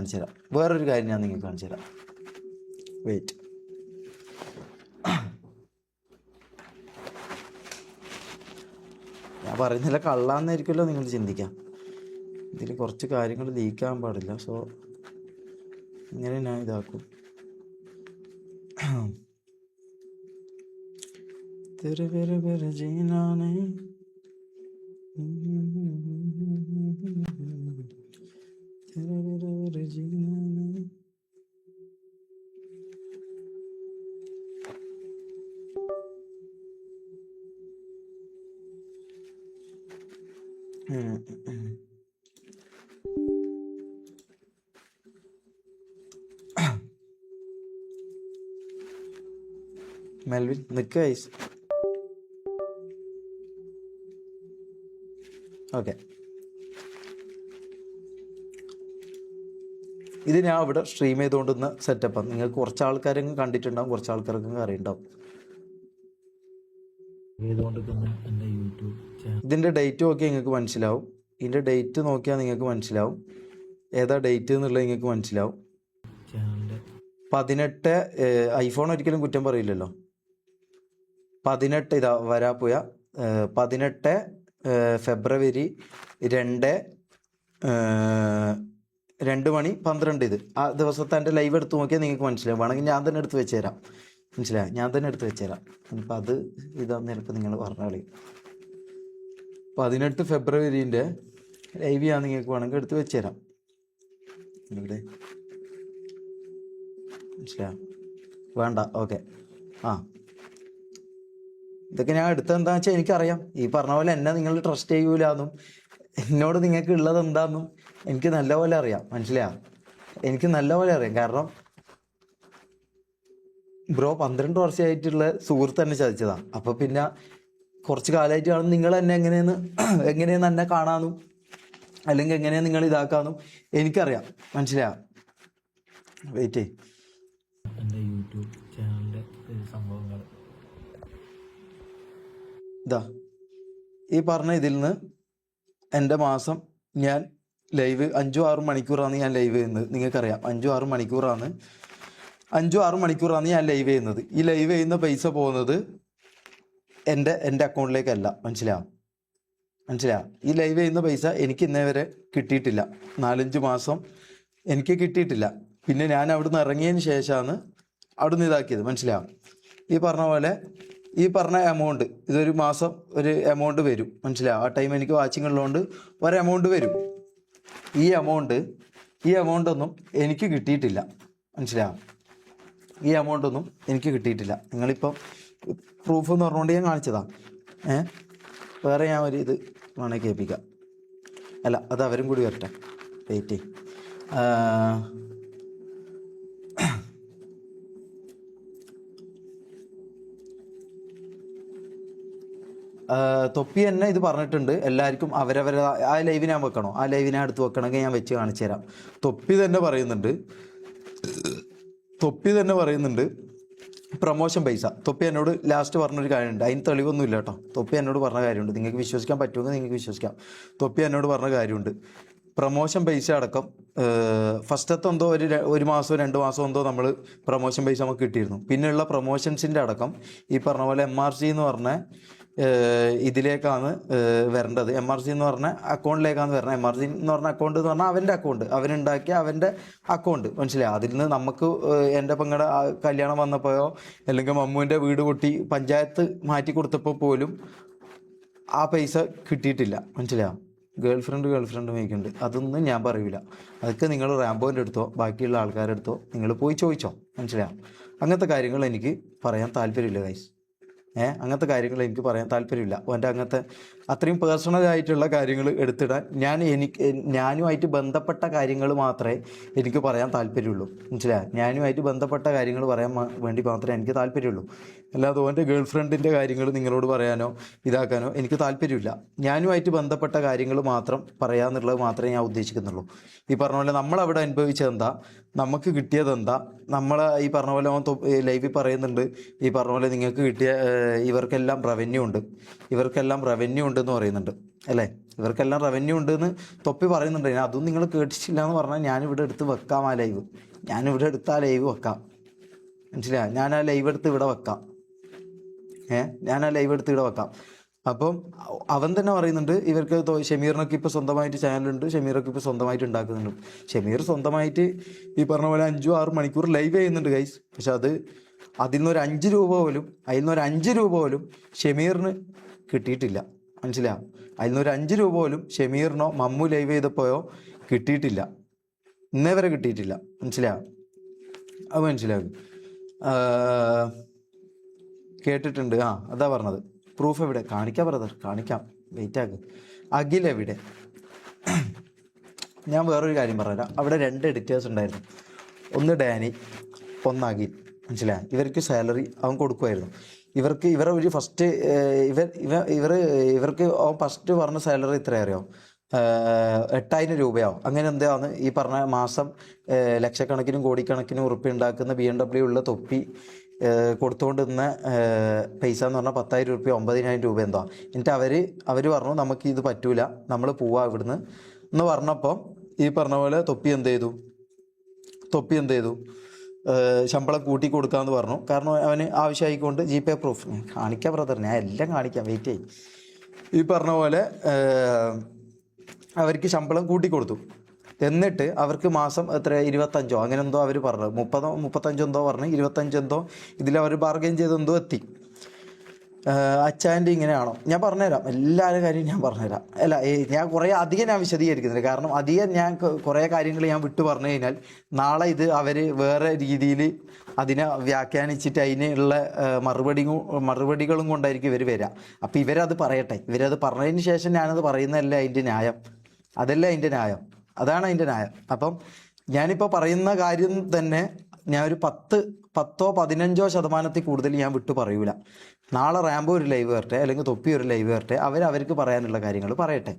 കാണിച്ചു തരാം. വെയിറ്റ്. ഞാൻ പറയുന്നില്ല കള്ളാന്നായിരിക്കുമല്ലോ നിങ്ങൾ ചിന്തിക്കാം. ഇതിൽ കുറച്ച് കാര്യങ്ങൾ ലീക്കാകാൻ പാടില്ല. സോ ഇങ്ങനെ ഞാൻ ഇതാക്കും. ജീനാനെ മെൽവിൻ നിൽക്കുക ഐസ്. ഓക്കെ, ഇത് ഞാൻ ഇവിടെ സ്ട്രീം ചെയ്തുകൊണ്ടിരുന്ന സെറ്റപ്പാണ്. നിങ്ങൾക്ക് കുറച്ച് ആൾക്കാരെങ്കിലും കണ്ടിട്ടുണ്ടാവും, കുറച്ച് ആൾക്കാർക്കും അറിയുണ്ടാവും. ഇതിൻ്റെ ഡേറ്റ് നോക്കിയാൽ നിങ്ങൾക്ക് മനസ്സിലാവും. ഇതിൻ്റെ ഡേറ്റ് നോക്കിയാൽ നിങ്ങൾക്ക് മനസ്സിലാവും ഏതാ ഡേറ്റ് എന്നുള്ളത് നിങ്ങൾക്ക് മനസ്സിലാവും. 18 ഐഫോൺ ഒരിക്കലും കുറ്റം പറയില്ലല്ലോ. 18 ഇതാ വരാപ്പുയ 18 ഫെബ്രുവരി 2 മണി 12 ഇത് ആ ദിവസത്തെ എൻ്റെ ലൈവ് എടുത്ത് നോക്കിയാൽ നിങ്ങൾക്ക് മനസ്സിലാവും. വേണമെങ്കിൽ ഞാൻ തന്നെ എടുത്ത് വെച്ച് തരാം. മനസ്സിലായി? ഞാൻ തന്നെ എടുത്ത് വെച്ച് തരാം. ഇനിയിപ്പോൾ അത് ഇതാന്ന് ചിലപ്പോൾ നിങ്ങൾ പറഞ്ഞ കളി. 18 ഫെബ്രുവരിൻ്റെ ലൈവ് ഞാൻ നിങ്ങൾക്ക് വേണമെങ്കിൽ എടുത്ത് വെച്ച് തരാം. ഇവിടെ മനസ്സിലായോ? വേണ്ട, ഓക്കെ. ഇതൊക്കെ ഞാൻ എടുത്തതെന്താണെന്ന് വെച്ചാൽ എനിക്കറിയാം. ഈ പറഞ്ഞ പോലെ എന്നെ നിങ്ങൾ ട്രസ്റ്റ് ചെയ്യൂലെന്നും എന്നോട് നിങ്ങൾക്ക് ഉള്ളത് എന്താണെന്നും എനിക്ക് നല്ലപോലെ അറിയാം. മനസ്സിലായോ? എനിക്ക് നല്ലപോലെ അറിയാം. കാരണം ബ്രോ 12 വർഷമായിട്ടുള്ള സുഹൃത്ത് തന്നെ ചതിച്ചതാണ്. അപ്പോൾ പിന്നെ കുറച്ച് കാലമായിട്ട് കാണും നിങ്ങൾ എന്നെ എങ്ങനെയെന്ന് എന്നെ കാണാനും അല്ലെങ്കിൽ എങ്ങനെയാണ് നിങ്ങൾ ഇതാക്കാനും എനിക്കറിയാം. മനസ്സിലായോ? വെയിറ്റ് ചെയ്യും. എൻ്റെ യൂട്യൂബ് ചാനലിൻ്റെ സംഭവങ്ങൾ ഇതാ ഈ പറഞ്ഞ ഇതിൽ നിന്ന് എൻ്റെ മാസം ഞാൻ ലൈവ് 5-6 മണിക്കൂറാണ് ഞാൻ ലൈവ് ചെയ്യുന്നത്. നിങ്ങൾക്കറിയാം 5-6 മണിക്കൂറാണ് ഞാൻ ലൈവ് ചെയ്യുന്നത്. ഈ ലൈവ് ചെയ്യുന്ന പൈസ പോകുന്നത് എൻ്റെ അക്കൗണ്ടിലേക്കല്ല. മനസ്സിലാവും? ഈ ലൈവ് ചെയ്യുന്ന പൈസ എനിക്ക് ഇന്നേ വരെ കിട്ടിയിട്ടില്ല. 4-5 മാസം എനിക്ക് കിട്ടിയിട്ടില്ല. പിന്നെ ഞാൻ അവിടുന്ന് ഇറങ്ങിയതിന് ശേഷമാണ് അവിടുന്ന് ഇതാക്കിയത്. മനസ്സിലാവും? ഈ പറഞ്ഞ പോലെ ഈ പറഞ്ഞ എമൗണ്ട് ഇതൊരു മാസം ഒരു എമൗണ്ട് വരും. മനസ്സിലാവും? ആ ടൈം എനിക്ക് വാച്ചിങ് ഉള്ളതുകൊണ്ട് ഒരു എമൗണ്ട് വരും. ഈ എമൗണ്ടൊന്നും എനിക്ക് കിട്ടിയിട്ടില്ല. മനസ്സിലാവും? ഈ എമൗണ്ടൊന്നും എനിക്ക് കിട്ടിയിട്ടില്ല. നിങ്ങളിപ്പം പ്രൂഫ് എന്ന് പറഞ്ഞുകൊണ്ട് ഞാൻ കാണിച്ചതാണ്. വേറെ ഞാൻ ഒരു ഇത് വേണമെങ്കിൽ കേൾപ്പിക്കാം. അല്ല, അത് അവരും കൂടി വരട്ടെ. വെയിറ്റ്. തൊപ്പി തന്നെ ഇത് പറഞ്ഞിട്ടുണ്ട് എല്ലാവർക്കും അവരവരെ ആ ലൈവ് ഞാൻ വെക്കണോ, ആ ലൈവ് ഞാൻ എടുത്ത് വെക്കണമെങ്കിൽ ഞാൻ വെച്ച് കാണിച്ചു തരാം. തൊപ്പി തന്നെ പറയുന്നുണ്ട് പ്രൊമോഷൻ പൈസ. തൊപ്പി എന്നോട് ലാസ്റ്റ് പറഞ്ഞൊരു കാര്യമുണ്ട്. അതിന് തെളിവൊന്നുമില്ല കേട്ടോ. തൊപ്പി എന്നോട് പറഞ്ഞ കാര്യമുണ്ട്. നിങ്ങൾക്ക് വിശ്വസിക്കാൻ പറ്റുമെങ്കിൽ നിങ്ങൾക്ക് വിശ്വസിക്കാം. തൊപ്പി എന്നോട് പറഞ്ഞ കാര്യമുണ്ട്. പ്രൊമോഷൻ പൈസ അടക്കം ഫസ്റ്റത്തെ എന്തോ ഒരു മാസമോ 2 മാസമോ എന്തോ നമ്മൾ പ്രൊമോഷൻ പൈസ നമുക്ക് കിട്ടിയിരുന്നു. പിന്നെയുള്ള പ്രൊമോഷൻസിൻ്റെ അടക്കം ഈ പറഞ്ഞ പോലെ MRC എന്ന് പറഞ്ഞ ഇതിലേക്കാണ് വരേണ്ടത്. MRC എന്ന് പറഞ്ഞ അക്കൗണ്ടിലേക്കാണ് വരണം. MRC എന്ന് പറഞ്ഞ അക്കൗണ്ട് എന്ന് പറഞ്ഞാൽ അവൻ്റെ അക്കൗണ്ട്, അവനുണ്ടാക്കിയ അവൻ്റെ അക്കൗണ്ട്, മനസ്സിലായി. അതിൽ നിന്ന് നമുക്ക് എൻ്റെ പെങ്ങളുടെ കല്യാണം വന്നപ്പോഴോ അല്ലെങ്കിൽ മമ്മുവിൻ്റെ വീട് പൊട്ടി പഞ്ചായത്ത് മാറ്റി കൊടുത്തപ്പോൾ പോലും ആ പൈസ കിട്ടിയിട്ടില്ല, മനസ്സിലായോ. ഗേൾ ഫ്രണ്ട് മേക്കുന്നുണ്ട്, അതൊന്നും ഞാൻ പറയൂല. അതൊക്കെ നിങ്ങൾ റാംബോൻ്റെ അടുത്തോ ബാക്കിയുള്ള ആൾക്കാരുടെ അടുത്തോ നിങ്ങൾ പോയി ചോദിച്ചോ, മനസ്സിലായോ. അങ്ങനത്തെ കാര്യങ്ങൾ എനിക്ക് പറയാൻ താല്പര്യമില്ല ഗൈസ്. അങ്ങനത്തെ കാര്യങ്ങൾ എനിക്ക് പറയാൻ താല്പര്യമില്ല. ഓൻ്റെ അങ്ങനത്തെ അത്രയും പേഴ്സണലായിട്ടുള്ള കാര്യങ്ങൾ എടുത്തിടാൻ ഞാനുമായിട്ട് ബന്ധപ്പെട്ട കാര്യങ്ങൾ മാത്രമേ എനിക്ക് പറയാൻ താല്പര്യമുള്ളൂ, മനസ്സിലായോ. ഞാനുമായിട്ട് ബന്ധപ്പെട്ട കാര്യങ്ങൾ പറയാൻ വേണ്ടി മാത്രമേ എനിക്ക് താല്പര്യമുള്ളൂ. അല്ലാതെ ഓൻ്റെ ഗേൾ ഫ്രണ്ടിൻ്റെ കാര്യങ്ങൾ നിങ്ങളോട് പറയാനോ ഇതാക്കാനോ എനിക്ക് താല്പര്യമില്ല. ഞാനുമായിട്ട് ബന്ധപ്പെട്ട കാര്യങ്ങൾ മാത്രം പറയാമെന്നുള്ളത് മാത്രമേ ഞാൻ ഉദ്ദേശിക്കുന്നുള്ളൂ. ഈ പറഞ്ഞ പോലെ നമ്മളവിടെ അനുഭവിച്ചതെന്താ, നമുക്ക് കിട്ടിയതെന്താ, നമ്മൾ ഈ പറഞ്ഞ പോലെ ഓൻ ലൈവിൽ പറയുന്നുണ്ട്, ഈ പറഞ്ഞ പോലെ നിങ്ങൾക്ക് കിട്ടിയ ഇവർക്കെല്ലാം റവന്യൂ ഉണ്ട് എന്ന് പറയുന്നുണ്ട് അല്ലേ. ഇവർക്കെല്ലാം റവന്യൂ ഉണ്ടെന്ന് തൊപ്പി പറയുന്നുണ്ട്. അതും നിങ്ങൾ കേട്ടിട്ടില്ല എന്ന് പറഞ്ഞാൽ ഞാനിവിടെ എടുത്ത് വെക്കാം ആ ലൈവ്. ഞാനിവിടെ എടുത്ത് ആ ലൈവ് വെക്കാം, മനസ്സിലായോ. ഞാൻ ആ ലൈവ് എടുത്ത് ഇവിടെ വെക്കാം. അപ്പം അവൻ തന്നെ പറയുന്നുണ്ട് ഇവർക്ക് ഷമീറിനൊക്കെ ഇപ്പോൾ സ്വന്തമായിട്ട് ചാനലുണ്ട്, ഷമീറൊക്കെ ഇപ്പോൾ സ്വന്തമായിട്ട് ഉണ്ടാക്കുന്നുണ്ട്. ഷമീർ സ്വന്തമായിട്ട് ഈ പറഞ്ഞ പോലെ 5-6 മണിക്കൂർ ലൈവ് ചെയ്യുന്നുണ്ട് ഗൈസ്. പക്ഷെ അതിൽ നിന്നൊരു 5 രൂപ പോലും ഷമീറിന് കിട്ടിയിട്ടില്ല, മനസ്സിലാവും. അതിൽ നിന്നൊരു 5 രൂപ പോലും ഷമീറിനോ മമ്മു ലൈവ് ചെയ്തപ്പോഴോ കിട്ടിയിട്ടില്ല, ഇന്നേ വരെ കിട്ടിയിട്ടില്ല, മനസ്സിലാവും. അത് മനസ്സിലാകും. കേട്ടിട്ടുണ്ട്. അതാ പറഞ്ഞത്. പ്രൂഫ് എവിടെ കാണിക്കാം ബ്രദർ, കാണിക്കാം, വെയിറ്റ് ആക്ക്. അഖിൽ എവിടെ? ഞാൻ വേറൊരു കാര്യം പറഞ്ഞുതരാം. അവിടെ 2 എഡിറ്റേഴ്സ് ഉണ്ടായിരുന്നു, ഒന്ന് ഡാനി, ഒന്ന് അഖിൽ, മനസ്സിലായി. ഇവർക്ക് സാലറി അവൻ കൊടുക്കുമായിരുന്നു. ഇവർ ഫസ്റ്റ് പറഞ്ഞ സാലറി ഇത്ര അറിയോ, 8,000 രൂപയോ അങ്ങനെ എന്താന്ന് ഈ പറഞ്ഞ മാസം ലക്ഷക്കണക്കിനും കോടിക്കണക്കിനും ഉറുപ്പ്യ ഉണ്ടാക്കുന്ന BMW ഉള്ള തൊപ്പി കൊടുത്തുകൊണ്ടിരുന്ന പൈസ എന്ന് പറഞ്ഞാൽ 10,000 രൂപ 9,000 രൂപ എന്തോ. എന്നിട്ട് അവർ പറഞ്ഞു നമുക്ക് ഇത് പറ്റൂല, നമ്മൾ പോവാ ഇവിടുന്ന് എന്ന് പറഞ്ഞപ്പോൾ ഈ പറഞ്ഞ പോലെ തൊപ്പി എന്ത് ചെയ്തു ശമ്പളം കൂട്ടി കൊടുക്കാമെന്ന് പറഞ്ഞു. കാരണം അവന് ആവശ്യമായിക്കൊണ്ട് GPay പ്രൂഫ് കാണിക്കാം ബ്രദർ, ഞാൻ എല്ലാം കാണിക്കാം, വെയിറ്റ് ചെയ്യും. ഈ പറഞ്ഞ പോലെ അവർക്ക് ശമ്പളം കൂട്ടിക്കൊടുത്തു. എന്നിട്ട് അവർക്ക് മാസം എത്ര 25 അങ്ങനെ എന്തോ അവർ പറഞ്ഞു, 30-35 എന്തോ പറഞ്ഞു, 25 എന്തോ ഇതിലവർ ബാർഗെയിൻ ചെയ്തെന്തോ എത്തി. അച്ചാൻ്റെ ഇങ്ങനെയാണോ? ഞാൻ പറഞ്ഞുതരാം, എല്ലാവരും കാര്യം ഞാൻ പറഞ്ഞുതരാം. ഞാൻ അധികം വിശദീകരിക്കുന്നില്ല. കാരണം ഞാൻ കുറേ കാര്യങ്ങൾ ഞാൻ വിട്ടു പറഞ്ഞു കഴിഞ്ഞാൽ നാളെ ഇത് അവർ വേറെ രീതിയിൽ അതിനെ വ്യാഖ്യാനിച്ചിട്ട് അതിനുള്ള മറുപടികളും കൊണ്ടായിരിക്കും ഇവർ വരിക. അപ്പോൾ ഇവരത് പറയട്ടെ. ഇവരത് പറഞ്ഞതിന് ശേഷം ഞാനത് പറയുന്നതല്ല അതിൻ്റെ ന്യായം. അതാണ് അതിൻ്റെ ന്യായം. അപ്പം ഞാനിപ്പോൾ പറയുന്ന കാര്യം തന്നെ ഞാൻ ഒരു 10-15% കൂടുതൽ ഞാൻ വിട്ടു പറയൂല. നാളെ റാംബോ ഒരു ലൈവ് വരട്ടെ, അല്ലെങ്കിൽ തൊപ്പി ഒരു ലൈവ് വരട്ടെ, അവർക്ക് പറയാനുള്ള കാര്യങ്ങൾ പറയട്ടെ.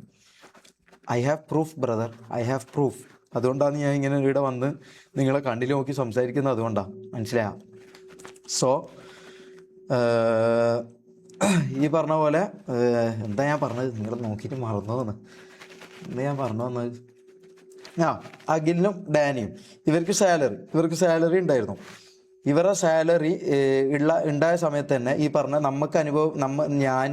ഐ ഹാവ് പ്രൂഫ് ബ്രദർ, അതുകൊണ്ടാണ് ഞാൻ ഇങ്ങനെ ഇവിടെ വന്ന് നിങ്ങളെ കണ്ണിൽ നോക്കി സംസാരിക്കുന്നത്. അതുകൊണ്ടാണ്, മനസ്സിലായ. സോ ഈ പറഞ്ഞ പോലെ എന്താ ഞാൻ പറഞ്ഞത്, നിങ്ങൾ നോക്കിയിട്ട് മറന്നു ഞാൻ പറഞ്ഞു വന്നത്. അഖിലിനും ഡാനിയും ഇവർക്ക് സാലറി ഉണ്ടായിരുന്നു. ഇവരുടെ സാലറി ഉണ്ടായ സമയത്ത് തന്നെ ഈ പറഞ്ഞ ഞാൻ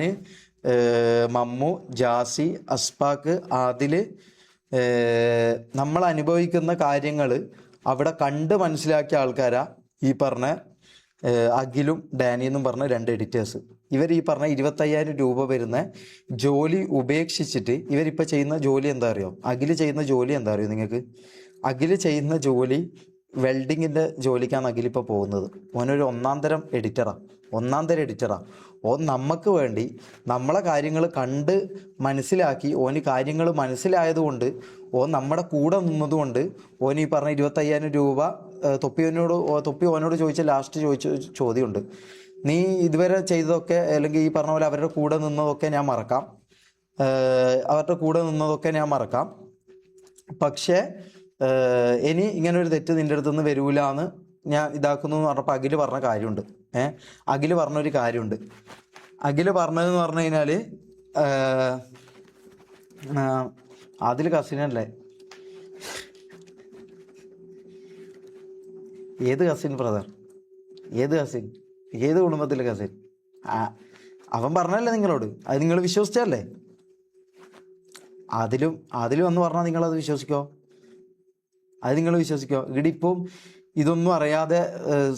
മമ്മു, ജാസി, അസ്പാക്ക്, ആദിൽ നമ്മൾ അനുഭവിക്കുന്ന കാര്യങ്ങൾ അവിടെ കണ്ട് മനസ്സിലാക്കിയ ആൾക്കാരാ ഈ പറഞ്ഞ അഖിലും ഡാനിയെന്നും പറഞ്ഞ 2 എഡിറ്റേഴ്സ്. ഇവർ ഈ പറഞ്ഞ 25,000 രൂപ വരുന്ന ജോലി ഉപേക്ഷിച്ചിട്ട് ഇവരിപ്പോൾ ചെയ്യുന്ന ജോലി എന്താ അറിയോ? അഖിൽ ചെയ്യുന്ന ജോലി എന്താ അറിയോ നിങ്ങൾക്ക്? അഖിൽ ചെയ്യുന്ന ജോലി വെൽഡിങ്ങിൻ്റെ ജോലിക്കാണ് അഖിലിപ്പോൾ പോകുന്നത്. ഓനൊരു ഒന്നാം തരം എഡിറ്ററാണ്. ഓൻ നമുക്ക് വേണ്ടി നമ്മളെ കാര്യങ്ങൾ കണ്ട് മനസ്സിലാക്കി ഓന് കാര്യങ്ങൾ മനസ്സിലായതുകൊണ്ട് ഓൻ നമ്മുടെ കൂടെ നിന്നതുകൊണ്ട് ഓൻ ഈ പറഞ്ഞ 25,000 രൂപ തൊപ്പി ഓനോട് ചോദിച്ച ചോദ്യമുണ്ട്. നീ ഇതുവരെ ചെയ്തതൊക്കെ അല്ലെങ്കിൽ ഈ പറഞ്ഞ പോലെ അവരുടെ കൂടെ നിന്നതൊക്കെ ഞാൻ മറക്കാം, പക്ഷേ ഇനി ഇങ്ങനെ ഒരു തെറ്റ് നിൻ്റെ അടുത്തുനിന്ന് വരൂല എന്ന് ഞാൻ ഇതാക്കുന്നു എന്ന് പറഞ്ഞപ്പോൾ അഖിൽ പറഞ്ഞ കാര്യമുണ്ട്. അഖിൽ പറഞ്ഞൊരു കാര്യമുണ്ട്. അഖിൽ പറഞ്ഞതെന്ന് പറഞ്ഞു കഴിഞ്ഞാൽ അതിൽ കസിനല്ലേ? ഏത് കസിൻ ബ്രദർ? ഏത് കുടുംബത്തിലെ കസിൻ? അവൻ പറഞ്ഞല്ലേ നിങ്ങളോട്, അത് നിങ്ങൾ വിശ്വസിച്ചല്ലേ? അതിലും എന്ന് പറഞ്ഞാൽ നിങ്ങളത് വിശ്വസിക്കോ? അത് നിങ്ങൾ വിശ്വസിക്കോ? ഇവിടെ ഇപ്പം ഇതൊന്നും അറിയാതെ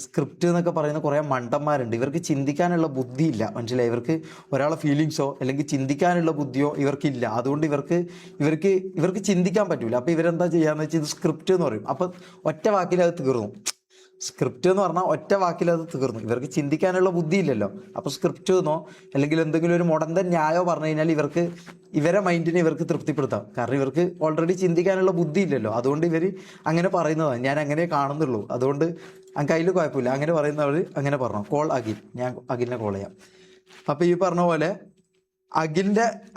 സ്ക്രിപ്റ്റ് എന്നൊക്കെ പറയുന്ന കുറേ മണ്ടന്മാരുണ്ട്. ഇവർക്ക് ചിന്തിക്കാനുള്ള ബുദ്ധിയില്ല, മനസ്സിലായി? ഇവർക്ക് ഒരാളെ ഫീലിങ്സോ അല്ലെങ്കിൽ ചിന്തിക്കാനുള്ള ബുദ്ധിയോ ഇവർക്കില്ല. അതുകൊണ്ട് ഇവർക്ക് ചിന്തിക്കാൻ പറ്റൂല. അപ്പോൾ ഇവരെന്താ ചെയ്യാന്ന് വെച്ചാൽ ഇത് സ്ക്രിപ്റ്റ് എന്ന് പറയും. അപ്പം ഒറ്റ വാക്കിൽ അത് തീർന്നു. സ്ക്രിപ്റ്റ് എന്ന് പറഞ്ഞാൽ ഒറ്റ വാക്കിൽ അത് തീർന്നു. ഇവർക്ക് ചിന്തിക്കാനുള്ള ബുദ്ധിയില്ലല്ലോ. അപ്പോൾ സ്ക്രിപ്റ്റ് എന്നോ അല്ലെങ്കിൽ എന്തെങ്കിലും ഒരു മുടന്തൻ ന്യായോ പറഞ്ഞു കഴിഞ്ഞാൽ ഇവരെ മൈൻഡിനെ ഇവർക്ക് തൃപ്തിപ്പെടുത്താം. കാരണം ഇവർക്ക് ഓൾറെഡി ചിന്തിക്കാനുള്ള ബുദ്ധി ഇല്ലല്ലോ. അതുകൊണ്ട് ഇവർ അങ്ങനെ പറയുന്നതാണ്. ഞാൻ അങ്ങനെ കാണുന്നുള്ളൂ, അതുകൊണ്ട് കയ്യിൽ കുഴപ്പമില്ല അങ്ങനെ പറയുന്നവർ അങ്ങനെ പറഞ്ഞു. കോൾ അഖിൽ, ഞാൻ അഖിലിനെ കോൾ ചെയ്യാം. അപ്പോൾ ഈ പറഞ്ഞ പോലെ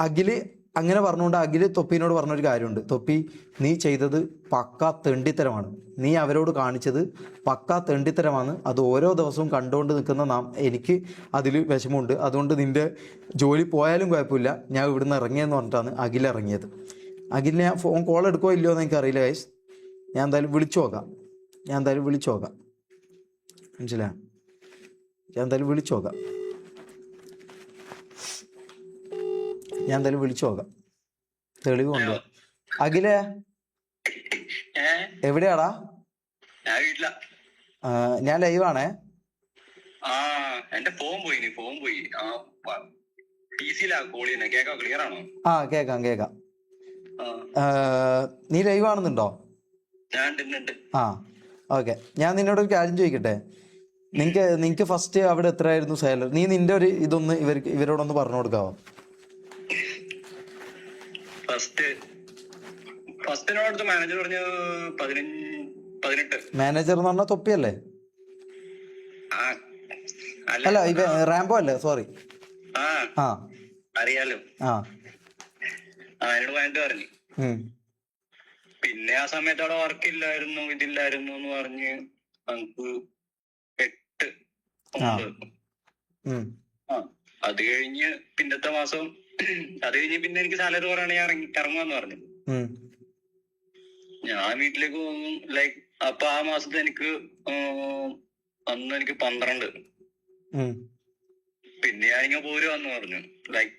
അഖില് അങ്ങനെ പറഞ്ഞുകൊണ്ട് അഖില് തൊപ്പിനോട് പറഞ്ഞൊരു കാര്യമുണ്ട്. തൊപ്പി, നീ ചെയ്തത് പക്കാ തെണ്ടിത്തരമാണ്. നീ അവരോട് കാണിച്ചത് പക്കാ തെണ്ടിത്തരമാണ്. അത് ഓരോ ദിവസവും കണ്ടുകൊണ്ട് നിൽക്കുന്ന എനിക്ക് അതിൽ വിഷമമുണ്ട്. അതുകൊണ്ട് നിൻ്റെ ജോലി പോയാലും കുഴപ്പമില്ല, ഞാൻ ഇവിടുന്ന് ഇറങ്ങിയെന്ന് പറഞ്ഞിട്ടാണ് അഖിൽ ഇറങ്ങിയത്. അഖിലിനെ ഞാൻ ഫോൺ കോൾ എടുക്കുമോ ഇല്ലയോ എന്ന് എനിക്കറിയില്ല ഗൈസ്. ഞാൻ എന്തായാലും വിളിച്ചു നോക്കാം. മനസ്സിലായോ? ഞാൻ എന്തായാലും വിളിച്ചു നോക്കാം. തെളിവ് കൊണ്ടുപോകാം. അഖിലേ, എവിടെയാടാ? ഞാൻ ലൈവാണേ. എന്റെ ഫോൺ പോയി. ആ കേക്കാം. നീ ലൈവ് ആണെന്നുണ്ടോ? ആ ഓക്കെ. ഞാൻ നിന്നോടൊരു കാര്യം ചോദിക്കട്ടെ. നിനക്ക് ഫസ്റ്റ് അവിടെ എത്രയായിരുന്നു സാലറി? നീ നിന്റെ ഒരു ഇതൊന്ന് ഇവരോടൊന്ന് പറഞ്ഞു കൊടുക്കാവോ? ഫസ്റ്റിനോട് മാനേജർ പറഞ്ഞു 18. മാനേജർ എന്ന് പറഞ്ഞാൽ തൊപ്പിയല്ലേ? അല്ല, ഇവ റാംബോ അല്ലേ? സോറി. ആ അറിയാലോ. എന്നോട് മാനേജർ പറഞ്ഞു. പിന്നെ ആ സമയത്ത് അവിടെ വർക്ക് ഇല്ലായിരുന്നു, ഇതില്ലായിരുന്നു എന്ന് പറഞ്ഞ് നമുക്ക് 8. അത് കഴിഞ്ഞ് പിന്നത്തെ മാസം പിന്നെ എനിക്ക് സാലറി കുറവാണ്, ഞാൻ ഇറങ്ങുവാന്ന് പറഞ്ഞു. ഞാൻ വീട്ടിലേക്ക് പോകുന്നു. ലൈക്ക് അപ്പൊ ആ മാസത്തെ എനിക്ക് അന്ന് എനിക്ക് 12. പിന്നെ ഞാനിങ്ങനെ പോരുവാന്ന് പറഞ്ഞു. ലൈക്ക്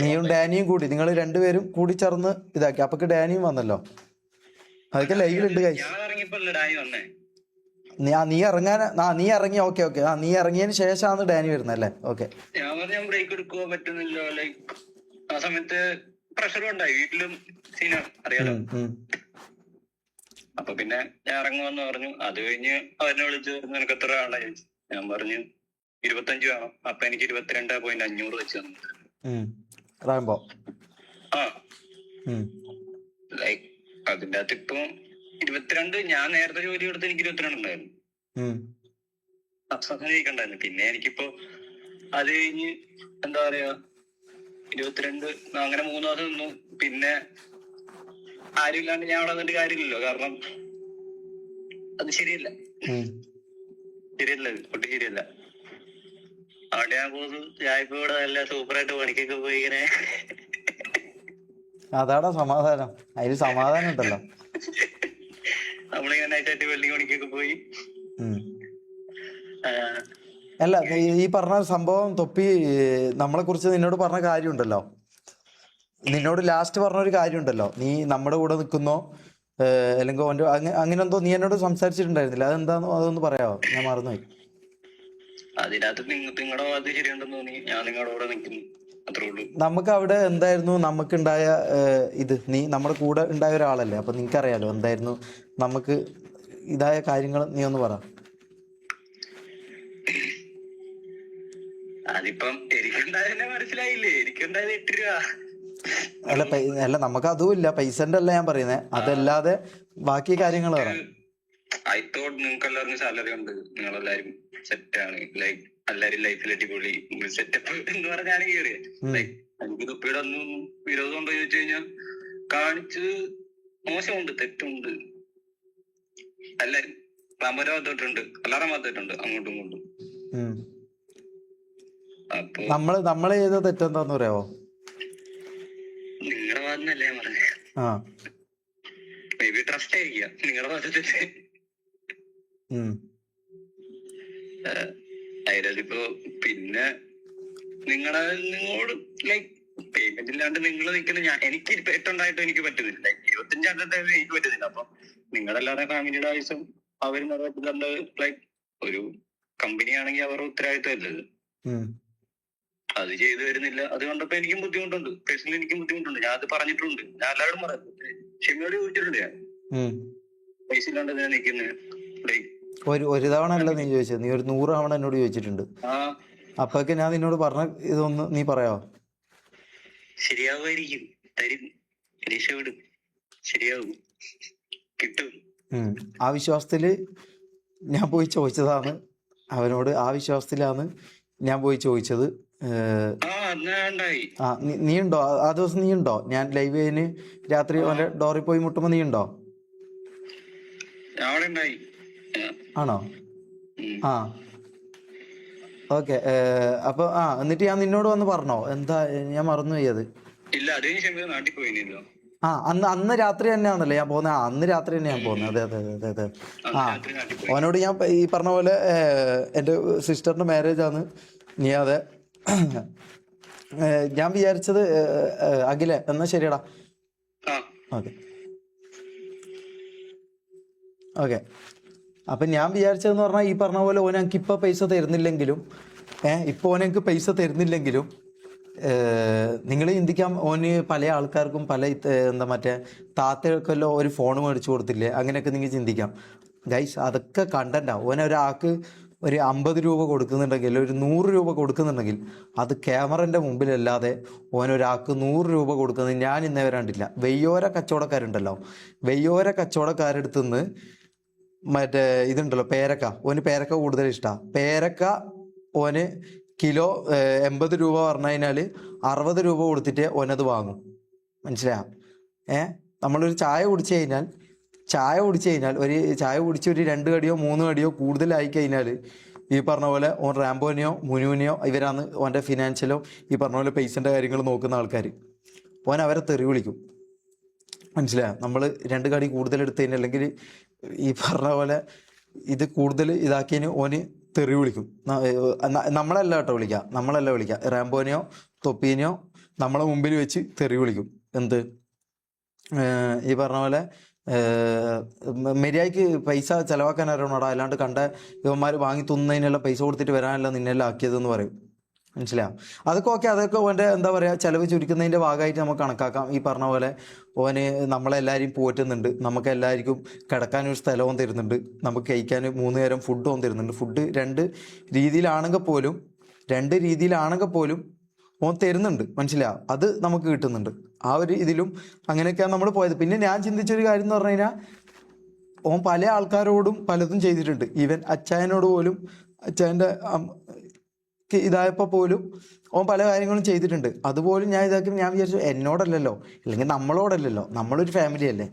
നീയും ഡാനിയും കൂടി, നിങ്ങൾ രണ്ടുപേരും കൂടി ചേർന്ന് ഇതാക്കി. അപ്പൊക്ക് ഡാനിയും വന്നല്ലോ. അതൊക്കെ ലൈവിലുണ്ട്. ഞാൻ ഇറങ്ങിയപ്പോഴല്ലേ ഡാനി വന്നേ? നീ ഇറങ്ങി. ഓക്കെ. നീ ഇറങ്ങിയതിന് ശേഷമാണ് ഡാനി വരുന്നത് അല്ലേ? ഓക്കെ. ഞാൻ പറഞ്ഞു ബ്രേക്ക് എടുക്കുക പറ്റുന്നില്ല. ലൈക്ക് ആ സമയത്ത് പ്രഷറും ഉണ്ടായി, വീട്ടിലും സീനാണ്, അറിയാലോ. അപ്പൊ പിന്നെ ഞാൻ ഇറങ്ങുമെന്ന് പറഞ്ഞു. അത് കഴിഞ്ഞ് അവരെ വിളിച്ച് നിനക്ക് എത്ര വേണ്ട ചോദിച്ചു. ഞാൻ പറഞ്ഞു 25 വേണം. അപ്പൊ എനിക്ക് 22.500 വെച്ച് തന്നു. ലൈക്ക് അതിന്റെ അകത്ത് ഇപ്പൊ 22. ഞാൻ നേരത്തെ ജോലി എടുത്ത് എനിക്ക് 22 ഉണ്ടായിരുന്നു. ജയിക്കണ്ടായിരുന്നു. പിന്നെ എനിക്കിപ്പോ അത് കഴിഞ്ഞ് എന്താ പറയാ 22 അങ്ങനെ 3 മാസം നിന്നു. പിന്നെ ആരും ഇല്ലാണ്ട് ഞാൻ അവിടെ നിന്നിട്ട് കാര്യമില്ലല്ലോ. കാരണം അത് ശരിയല്ല. ഒട്ടും ശരിയല്ല. അവിടെ ഞാൻ പോകുന്നു. ഞാൻ ഇപ്പൊ ഇവിടെ നല്ല സൂപ്പറായിട്ട് പണിക്കൊക്കെ പോയി ഇങ്ങനെ. അതാടാ സമാധാനം. അതിൽ സമാധാനം ഉണ്ടല്ലോ. നമ്മളിങ്ങനെ നൈറ്റായിട്ട് വെൽഡിങ് പണിക്കൊക്കെ പോയി. അല്ല, ഈ പറഞ്ഞ സംഭവം തൊപ്പി നമ്മളെ കുറിച്ച് നിന്നോട് പറഞ്ഞ കാര്യമുണ്ടല്ലോ. നിന്നോട് ലാസ്റ്റ് പറഞ്ഞൊരു കാര്യമുണ്ടല്ലോ, നീ നമ്മുടെ കൂടെ നിൽക്കുന്നോ അല്ലെങ്കിൽ അങ്ങനെ എന്തോ നീ എന്നോട് സംസാരിച്ചിട്ടുണ്ടായിരുന്നില്ല. അതെന്താന്നോ അതൊന്ന് പറയാമോ? ഞാൻ മറന്നുപോയി. അതിനകത്ത് നിങ്ങളുടെ ഭാഗത്ത് ശരിയുണ്ടെന്ന് തോന്നി. ഞാൻ നിങ്ങളുടെ കൂടെ നിൽക്കുന്നു, അത്രേ ഉള്ളൂ. നമുക്ക് അവിടെ എന്തായിരുന്നു നമുക്കുണ്ടായ നീ നമ്മുടെ കൂടെ ഉണ്ടായ ഒരാളല്ലേ, അപ്പൊ നിനക്കറിയാലോ എന്തായിരുന്നു നമുക്ക് ഇതായ കാര്യങ്ങൾ. നീ ഒന്ന് പറ. അതിപ്പം എനിക്കുണ്ടായതന്നെ മനസ്സിലായില്ലേ? എനിക്കുണ്ടായത് 8 രൂപ. അല്ല നമുക്ക് അതും ഇല്ല, പൈസന്റെ അല്ല ഞാൻ പറയുന്നത്. അതല്ലാതെ ബാക്കി കാര്യങ്ങൾ പറയാം. ഐ തോട്ട് നിങ്ങൾക്ക് എല്ലാവർക്കും സാലറി ഉണ്ട്, നിങ്ങളെല്ലാരും സെറ്റ് ആണ്, ലൈക്ക് എല്ലാരും ലൈഫിൽ അടിപൊളി സെറ്റപ്പ് എന്ന് പറഞ്ഞാണ് കയറിയത്. ലൈക്ക് എനിക്ക് തൊപ്പിയുടെ ഒന്നും വിരോധം ഉണ്ടോ ചോദിച്ചു കഴിഞ്ഞാൽ കാണിച്ചത് മോശമുണ്ട്, തെറ്റുണ്ട്. എല്ലാരും ക്ലാമര ഭാഗത്തോട്ടുണ്ട്, എല്ലാവരുടെ ഭാഗത്തോട്ടുണ്ട്, അങ്ങോട്ടും ഇങ്ങോട്ടും. അപ്പൊ നമ്മള് ചെയ്ത തെറ്റെന്താന്ന് പറയാവോ? നിങ്ങളുടെ ഭാഗത്തുനിന്നല്ലേ ഞാൻ പറഞ്ഞത്. മേ ബി ട്രസ്റ്റ് ആയിരിക്കാം നിങ്ങളുടെ ഭാഗത്തല്ലേ. അതിലിപ്പോ പിന്നെ നിങ്ങളോട് ലൈക്ക് പേയ്മെന്റ് ഇല്ലാണ്ട് നിങ്ങൾ നിൽക്കുന്ന എനിക്ക് പെട്ടുണ്ടായിട്ടും എനിക്ക് പറ്റുന്നില്ല. ലൈക്ക് 25 എനിക്ക് പറ്റുന്നില്ല. അപ്പൊ നിങ്ങളല്ലാതെ ഫാമിലിയുടെ ആവശ്യം അവർ നിറവേറ്റുന്നുണ്ട്. ലൈക്ക് ഒരു കമ്പനി ആണെങ്കിൽ അവരുടെ ഉത്തരവാദിത്വം അല്ലത്. അത് ചെയ്തു വരുന്നില്ല. അത് കണ്ടപ്പോ എനിക്കും ബുദ്ധിമുട്ടുണ്ട്. പേഴ്സണലി എനിക്കും ബുദ്ധിമുട്ടുണ്ട്. ഞാൻ അത് പറഞ്ഞിട്ടുണ്ട്. ഞാൻ എല്ലാവരും പറഞ്ഞു. ക്ഷമയോട് ചോദിച്ചിട്ടുണ്ട് ഞാൻ. പൈസ ഇല്ലാണ്ട് ഞാൻ നിൽക്കുന്നത്. ലൈക്ക് ഒരു തവണ അല്ല നീ ചോദിച്ചത്, നീ ഒരു 100 തവണ എന്നോട് ചോദിച്ചിട്ടുണ്ട്. അപ്പൊക്കെ ഞാൻ നിന്നോട് പറഞ്ഞ ഇതൊന്ന് നീ പറയാവോ? ശരിയാവുമായിരിക്കും, തരും, രക്ഷപ്പെടും, ശരിയാവും, കിട്ടും. ആ വിശ്വാസത്തില് ഞാൻ പോയി ചോദിച്ചതാണ് അവനോട്. ആ വിശ്വാസത്തിലാണ് ഞാൻ പോയി ചോദിച്ചത്. നീ ഉണ്ടോ ആ ദിവസം? നീ ഉണ്ടോ? ഞാൻ ലൈവ് കഴിഞ്ഞ് രാത്രി അവന്റെ ഡോറിൽ പോയി മുട്ടുമ്പോ നീ ഉണ്ടോ? ആണോ? ആ ഓക്കെ. അപ്പൊ എന്നിട്ട് ഞാൻ നിന്നോട് വന്ന് പറഞ്ഞോ? എന്താ ഞാൻ മറന്നുപോയി അത്. അന്ന് രാത്രി തന്നെയാണല്ലേ ഞാൻ പോകുന്നത്. അന്ന് രാത്രി തന്നെ ഞാൻ പോകുന്നത്. അതെ അതെ അതെ അതെ. അവനോട് ഞാൻ ഈ പറഞ്ഞ പോലെ എൻ്റെ സിസ്റ്ററിന്റെ മാരേജ് ആണ്. നീ അതെ ഞാൻ വിചാരിച്ചത് അഖിലേ എന്നാ ശരിയടാ. Okay okay. അപ്പൊ ഞാൻ വിചാരിച്ചതെന്ന് പറഞ്ഞാൽ ഈ പറഞ്ഞ പോലെ ഓൻ എനിക്ക് ഇപ്പൊ പൈസ തരുന്നില്ലെങ്കിലും ഇപ്പൊ ഓൻ എനിക്ക് പൈസ തരുന്നില്ലെങ്കിലും നിങ്ങൾ ചിന്തിക്കാം, ഓന് പല ആൾക്കാർക്കും പല എന്താ മറ്റേ താത്തകൾക്കെല്ലാം ഒരു ഫോൺ മേടിച്ചു കൊടുത്തില്ലേ, അങ്ങനെയൊക്കെ നിങ്ങൾ ചിന്തിക്കാം. ഗൈസ് അതൊക്കെ കണ്ടന്റാ. ഓൻ ഒരാൾക്ക് ഒരു 50 രൂപ കൊടുക്കുന്നുണ്ടെങ്കിൽ, ഒരു 100 രൂപ കൊടുക്കുന്നുണ്ടെങ്കിൽ അത് ക്യാമറൻ്റെ മുമ്പിലല്ലാതെ ഓനൊരാൾക്ക് 100 രൂപ കൊടുക്കുന്നത് ഞാൻ ഇന്നേ വരാണ്ടില്ല. വെയ്യോര കച്ചവടക്കാരുണ്ടല്ലോ, വെയ്യോര കച്ചവടക്കാരെടുത്തു നിന്ന് മറ്റേ ഇതുണ്ടല്ലോ പേരക്ക, ഓന് പേരക്ക കൂടുതൽ ഇഷ്ടമാണ്. പേരക്ക ഓന് കിലോ 80 രൂപ പറഞ്ഞു കഴിഞ്ഞാൽ 60 രൂപ കൊടുത്തിട്ട് ഓനത് വാങ്ങും. മനസ്സിലായോ? നമ്മളൊരു ചായ കുടിച്ചു കഴിഞ്ഞാൽ ഒരു ചായ കുടിച്ച് ഒരു 2 കടിയോ 3 കടിയോ കൂടുതലായി കഴിഞ്ഞാൽ ഈ പറഞ്ഞ പോലെ ഓൻ റാംബോനെയോ മുനുവിനെയോ ഇവരാണ് ഓൻ്റെ ഫിനാൻഷ്യലോ ഈ പറഞ്ഞ പോലെ പൈസൻ്റെ കാര്യങ്ങൾ നോക്കുന്ന ആൾക്കാർ. ഓൻ അവരെ തെറി വിളിക്കും. മനസ്സിലായോ? നമ്മൾ 2 കടി കൂടുതൽ എടുത്തതിന് അല്ലെങ്കിൽ ഈ പറഞ്ഞ പോലെ ഇത് കൂടുതൽ ഇതാക്കിയതിന് ഓന് തെറി വിളിക്കും. നമ്മളല്ല കേട്ടോ വിളിക്കുക, റാംബോനെയോ തൊപ്പീനെയോ നമ്മളെ മുമ്പിൽ വെച്ച് തെറി വിളിക്കും. എന്ത് ഈ പറഞ്ഞ പോലെ മര്യാദയ്ക്ക് പൈസ ചിലവാക്കാൻ അറിയണോടാ, അല്ലാണ്ട് കണ്ട ഇവന്മാർ വാങ്ങി തിന്നതിനെല്ലാം പൈസ കൊടുത്തിട്ട് വരാനല്ല നിന്നെല്ലാം ആക്കിയതെന്ന് പറയും. മനസ്സിലാവും? അതൊക്കെ ഓൻ്റെ എന്താ പറയുക, ചിലവ് ചുരുക്കുന്നതിൻ്റെ ഭാഗമായിട്ട് നമുക്ക് കണക്കാക്കാം. ഈ പറഞ്ഞ പോലെ ഓന് നമ്മളെല്ലാവരെയും പോറ്റുന്നുണ്ട്, നമുക്ക് എല്ലാവർക്കും കിടക്കാനൊരു സ്ഥലവും തരുന്നുണ്ട്, നമുക്ക് കഴിക്കാൻ 3 നേരം ഫുഡും തരുന്നുണ്ട്. ഫുഡ് 2 രീതിയിലാണെങ്കിൽ പോലും ഓൻ തരുന്നുണ്ട്. മനസ്സിലാവും? അത് നമുക്ക് കിട്ടുന്നുണ്ട്. ആ ഒരു ഇതിലും അങ്ങനെയൊക്കെയാണ് നമ്മൾ പോയത്. പിന്നെ ഞാൻ ചിന്തിച്ചൊരു കാര്യം എന്ന് പറഞ്ഞു കഴിഞ്ഞാൽ, ഓൻ പല ആൾക്കാരോടും പലതും ചെയ്തിട്ടുണ്ട്. ഈവൻ അച്ചായനോട് പോലും, അച്ചായൻ്റെ ഇതായപ്പോൾ പോലും ഓൻ പല കാര്യങ്ങളും ചെയ്തിട്ടുണ്ട്. അതുപോലും ഞാൻ വിചാരിച്ചു എന്നോടല്ലല്ലോ, അല്ലെങ്കിൽ നമ്മളോടല്ലല്ലോ, നമ്മളൊരു ഫാമിലി അല്ലേ,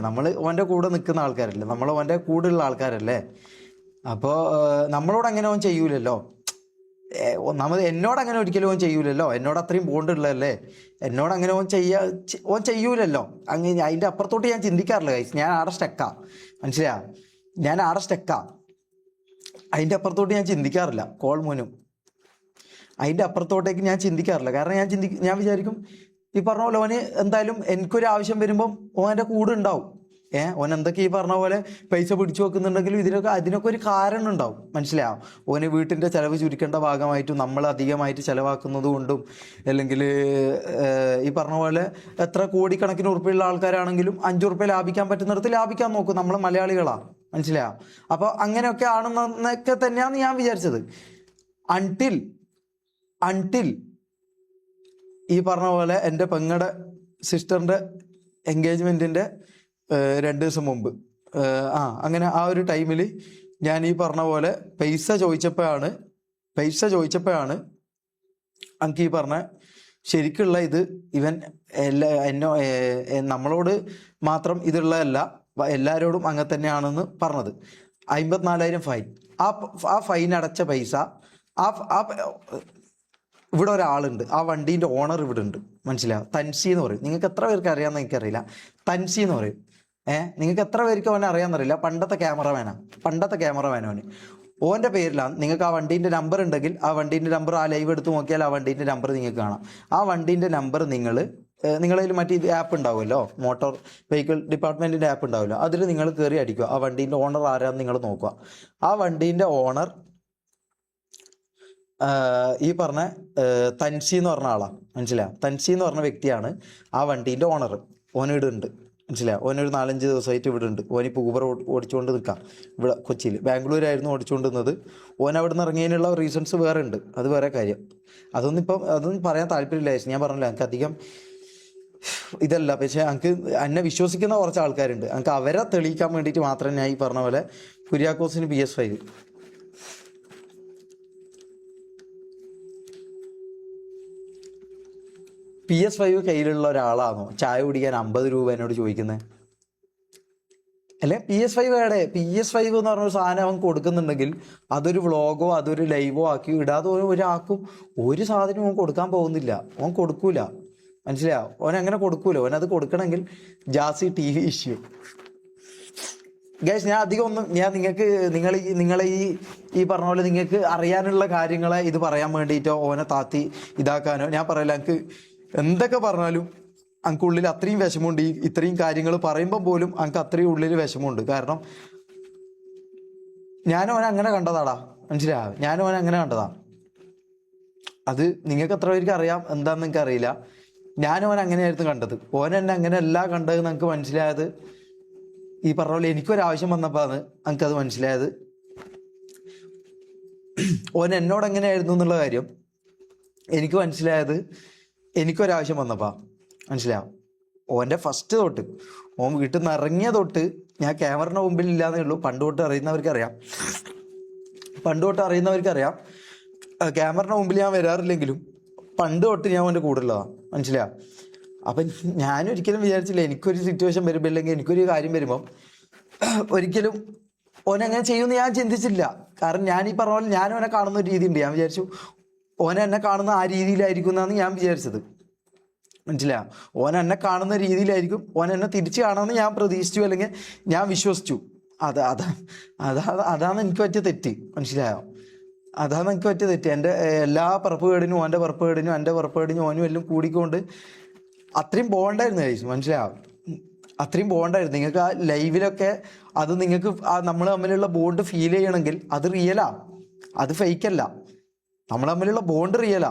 നമ്മൾ ഓൻ്റെ കൂടെ നിൽക്കുന്ന ആൾക്കാരല്ലേ, നമ്മൾ ഓൻ്റെ കൂടെയുള്ള ആൾക്കാരല്ലേ. അപ്പോൾ നമ്മളോട് അങ്ങനെ ഓൻ ചെയ്യൂലല്ലോ. എന്നോടങ്ങനെ ഒരിക്കലും ഓൻ ചെയ്യൂലല്ലോ. എന്നോട് അത്രയും ബോണ്ടുള്ളതല്ലേ, എന്നോടങ്ങനെ ഓൻ ചെയ്യൂലല്ലോ. അങ്ങനെ അതിൻ്റെ അപ്പുറത്തോട്ട് ഞാൻ ചിന്തിക്കാറില്ല ഗൈസ്. ഞാൻ ആടെ സ്റ്റക്കാ. മനസ്സിലാ? അതിൻ്റെ അപ്പുറത്തോട്ട് ഞാൻ ചിന്തിക്കാറില്ല. കോൾ മോനും അതിൻ്റെ അപ്പുറത്തോട്ടേക്ക് ഞാൻ ചിന്തിക്കാറില്ല. കാരണം ഞാൻ വിചാരിക്കും ഈ പറഞ്ഞ പോലെ ഓന് എന്തായാലും എനിക്കൊരു ആവശ്യം വരുമ്പം ഓൻ്റെ കൂടെ ഉണ്ടാവും. ഓൻ എന്തൊക്കെ ഈ പറഞ്ഞ പോലെ പൈസ പിടിച്ചു വെക്കുന്നുണ്ടെങ്കിലും അതിനൊക്കെ ഒരു കാരണം ഉണ്ടാവും. മനസ്സിലാവും? ഓന് വീട്ടിൻ്റെ ചിലവ് ചുരുക്കേണ്ട ഭാഗമായിട്ടും നമ്മൾ അധികമായിട്ട് ചിലവാക്കുന്നത് കൊണ്ടും, അല്ലെങ്കിൽ ഈ പറഞ്ഞ പോലെ എത്ര കോടിക്കണക്കിന് ഉറുപ്പിയുള്ള ആൾക്കാരാണെങ്കിലും 5 ഉറുപ്പ്യ ലാഭിക്കാൻ പറ്റുന്നിടത്ത് ലാഭിക്കാൻ നോക്കും. നമ്മൾ മലയാളികളാണ്. മനസ്സിലായോ? അപ്പോൾ അങ്ങനെയൊക്കെ ആണെന്നൊക്കെ തന്നെയാണ് ഞാൻ വിചാരിച്ചത്. അൺടിൽ ഈ പറഞ്ഞ പോലെ എൻ്റെ പെങ്ങളുടെ സിസ്റ്ററിൻ്റെ എൻഗേജ്മെൻറ്റിൻ്റെ 2 ദിവസം മുമ്പ് അങ്ങനെ ആ ഒരു ടൈമിൽ ഞാൻ ഈ പറഞ്ഞ പോലെ പൈസ ചോദിച്ചപ്പോഴാണ് എനിക്ക് ഈ പറഞ്ഞ ശരിക്കുള്ള ഇത് ഇവൻ നമ്മളോട് മാത്രം ഇതുള്ളതല്ല, എല്ലാവരോടും അങ്ങനെ തന്നെയാണെന്ന് പറഞ്ഞത്. 54,000 ഫൈൻ. ആ ഫൈൻ അടച്ച പൈസ ഇവിടെ ഒരാളുണ്ട്, ആ വണ്ടീൻ്റെ ഓണർ ഇവിടെ ഉണ്ട്. മനസ്സിലാവും? തൻസി എന്ന് പറയും. നിങ്ങൾക്ക് എത്ര പേർക്ക് അറിയാമെന്ന് എനിക്കറിയില്ല. തൻസി എന്ന് പറയും. നിങ്ങൾക്ക് എത്ര പേർക്ക് അവനെ അറിയാമെന്നറിയില്ല. പണ്ടത്തെ ക്യാമറമാനാണ് അവന്. ഓൻ്റെ പേരിലാണ്. നിങ്ങൾക്ക് ആ വണ്ടീൻ്റെ നമ്പർ ഉണ്ടെങ്കിൽ ആ വണ്ടീൻ്റെ നമ്പർ, ആ ലൈവ് എടുത്ത് നോക്കിയാൽ ആ വണ്ടീൻ്റെ നമ്പർ നിങ്ങൾക്ക് കാണാം. ആ വണ്ടീൻ്റെ നമ്പർ നിങ്ങളതിൽ മറ്റേ ഇത് ആപ്പ് ഉണ്ടാവുമല്ലോ, മോട്ടോർ വെഹിക്കിൾ ഡിപ്പാർട്ട്മെൻറ്റിൻ്റെ ആപ്പ് ഉണ്ടാവുമല്ലോ, അതിൽ നിങ്ങൾ കയറി അടിക്കുക. ആ വണ്ടീൻ്റെ ഓണർ ആരാന്ന് നിങ്ങൾ നോക്കുക. ആ വണ്ടീൻ്റെ ഓണർ ഈ പറഞ്ഞ തൻസി എന്ന് പറഞ്ഞ ആളാണ്, മനസ്സിലായോ? തൻസി എന്ന് പറഞ്ഞ വ്യക്തിയാണ് ആ വണ്ടീൻ്റെ ഓണർ. ഓനിവിടെ ഉണ്ട്, മനസ്സിലായോ? ഓനൊരു 4-5 ദിവസമായിട്ട് ഇവിടെ ഉണ്ട്. ഓനിപ്പോൾ ഊബർ ഓടിച്ചുകൊണ്ട് നിൽക്കാം ഇവിടെ കൊച്ചിയിൽ. ബാംഗ്ലൂരായിരുന്നു ഓടിച്ചുകൊണ്ടിരുന്നത്. ഓൻ അവിടെ നിന്ന് ഇറങ്ങിയതിനുള്ള റീസൺസ് വേറെ ഉണ്ട്, അത് വേറെ കാര്യം. അതൊന്നും പറയാൻ താല്പര്യമില്ല. ഞാൻ പറഞ്ഞില്ല, എനിക്ക് അധികം ഇതല്ല. പക്ഷേ എനിക്ക് എന്നെ വിശ്വസിക്കുന്ന കുറച്ച് ആൾക്കാരുണ്ട്. എനിക്ക് അവരെ തെളിയിക്കാൻ വേണ്ടിയിട്ട് മാത്രം ഞാൻ ഈ പറഞ്ഞ പോലെ കുര്യാക്കോസിന് PS5 കയ്യിലുള്ള ഒരാളാണോ ചായ കുടിക്കാൻ 50 രൂപ എന്നോട് ചോദിക്കുന്നത്? അല്ലെ PS5 വേടെ PS5 എന്ന് പറഞ്ഞൊരു സാധനം അവൻ കൊടുക്കുന്നുണ്ടെങ്കിൽ അതൊരു വ്ളോഗോ അതൊരു ലൈവോ ആക്കി ഇടാതെ ഒരാൾക്കും ഒരു സാധനവും അവൻ കൊടുക്കാൻ പോകുന്നില്ല. അവൻ കൊടുക്കൂല, മനസ്സിലായോ? ഓൻ അങ്ങനെ കൊടുക്കൂല. ഓനത് കൊടുക്കണമെങ്കിൽ ജാസി TV ഇഷ്യൂ. ഗൈസ്, ഞാൻ അധികം ഒന്നും നിങ്ങളെ ഈ പറഞ്ഞ പോലെ നിങ്ങൾക്ക് അറിയാനുള്ള കാര്യങ്ങളെ ഇത് പറയാൻ വേണ്ടിയിട്ടോ ഓനെ താത്തി ഇതാക്കാനോ ഞാൻ പറയില്ല. എനിക്ക് എന്തൊക്കെ പറഞ്ഞാലും എനിക്ക് ഉള്ളിൽ അത്രയും വിഷമമുണ്ട്. ഇത്രയും കാര്യങ്ങൾ പറയുമ്പോൾ പോലും എനിക്ക് അത്രയും ഉള്ളിൽ വിഷമമുണ്ട്. കാരണം ഞാനും ഓനെ അങ്ങനെ കണ്ടതാടാ, മനസ്സിലായോ? ഞാനും ഓനെ അങ്ങനെ കണ്ടതാ. അത് നിങ്ങൾക്ക് എത്ര പേർക്ക് അറിയാം എന്താണെന്ന് നിങ്ങൾക്ക് അറിയില്ല. ഞാനും ഓൻ അങ്ങനെയായിരുന്നു കണ്ടത്. ഓൻ എന്നെ അങ്ങനെയല്ല കണ്ടത് എനിക്ക് മനസ്സിലായത് ഈ പറഞ്ഞ പോലെ എനിക്കൊരാവശ്യം വന്നപ്പോഴാണ് എനിക്കത് മനസ്സിലായത്. ഓൻ എന്നോട് എങ്ങനെയായിരുന്നു എന്നുള്ള കാര്യം എനിക്ക് മനസ്സിലായത് എനിക്കൊരാവശ്യം വന്നപ്പോൾ, മനസ്സിലാവും? ഓൻ്റെ ഫസ്റ്റ് തൊട്ട് ഓൻ വീട്ടിൽ നിന്ന് ഇറങ്ങിയ തൊട്ട് ഞാൻ ക്യാമറയുടെ മുമ്പിൽ ഇല്ലാന്നേ ഉള്ളൂ. പണ്ട് തൊട്ട് അറിയുന്നവർക്കറിയാം, ക്യാമറയുടെ മുമ്പിൽ ഞാൻ വരാറില്ലെങ്കിലും പണ്ട് തൊട്ട് ഞാൻ അവൻ്റെ കൂടെ ഉള്ളതാണ്, മനസ്സിലാവും? അപ്പം ഞാനൊരിക്കലും വിചാരിച്ചില്ല എനിക്കൊരു സിറ്റുവേഷൻ വരുമ്പോൾ അല്ലെങ്കിൽ എനിക്കൊരു കാര്യം വരുമ്പം ഒരിക്കലും ഓനെങ്ങനെ ചെയ്യുമെന്ന് ഞാൻ ചിന്തിച്ചില്ല. കാരണം ഞാൻ ഈ പറഞ്ഞ പോലെ ഞാൻ ഓനെ കാണുന്ന ഒരു രീതി ഉണ്ട്. ഞാൻ വിചാരിച്ചു ഓനെ എന്നെ കാണുന്ന ആ രീതിയിലായിരിക്കും എന്നാണ് ഞാൻ വിചാരിച്ചത്, മനസ്സിലായോ? ഓൻ എന്നെ കാണുന്ന രീതിയിലായിരിക്കും ഓൻ എന്നെ തിരിച്ച് കാണുമെന്ന് ഞാൻ പ്രതീക്ഷിച്ചു, അല്ലെങ്കിൽ ഞാൻ വിശ്വസിച്ചു. അതാണ് എനിക്ക് പറ്റിയ തെറ്റ്, മനസ്സിലായോ? അതാണ് എനിക്ക് പറ്റിയ തെറ്റ്. എൻ്റെ എല്ലാ പറപ്പുകേടിനും ഓൻ്റെ പറപ്പുകേടിനും എൻ്റെ പറപ്പുകേടിനും ഓനും എല്ലാം കൂടിക്കൊണ്ട് അത്രയും ബോണ്ടായിരുന്നു കഴിച്ചു, മനസ്സിലാവും? അത്രയും ബോണ്ടായിരുന്നു. നിങ്ങൾക്ക് ആ ലൈവിലൊക്കെ അത് നിങ്ങൾക്ക് നമ്മൾ തമ്മിലുള്ള ബോണ്ട് ഫീൽ ചെയ്യണമെങ്കിൽ അത് റിയലാ, അത് ഫേക്കല്ല. നമ്മൾ തമ്മിലുള്ള ബോണ്ട് റിയലാ,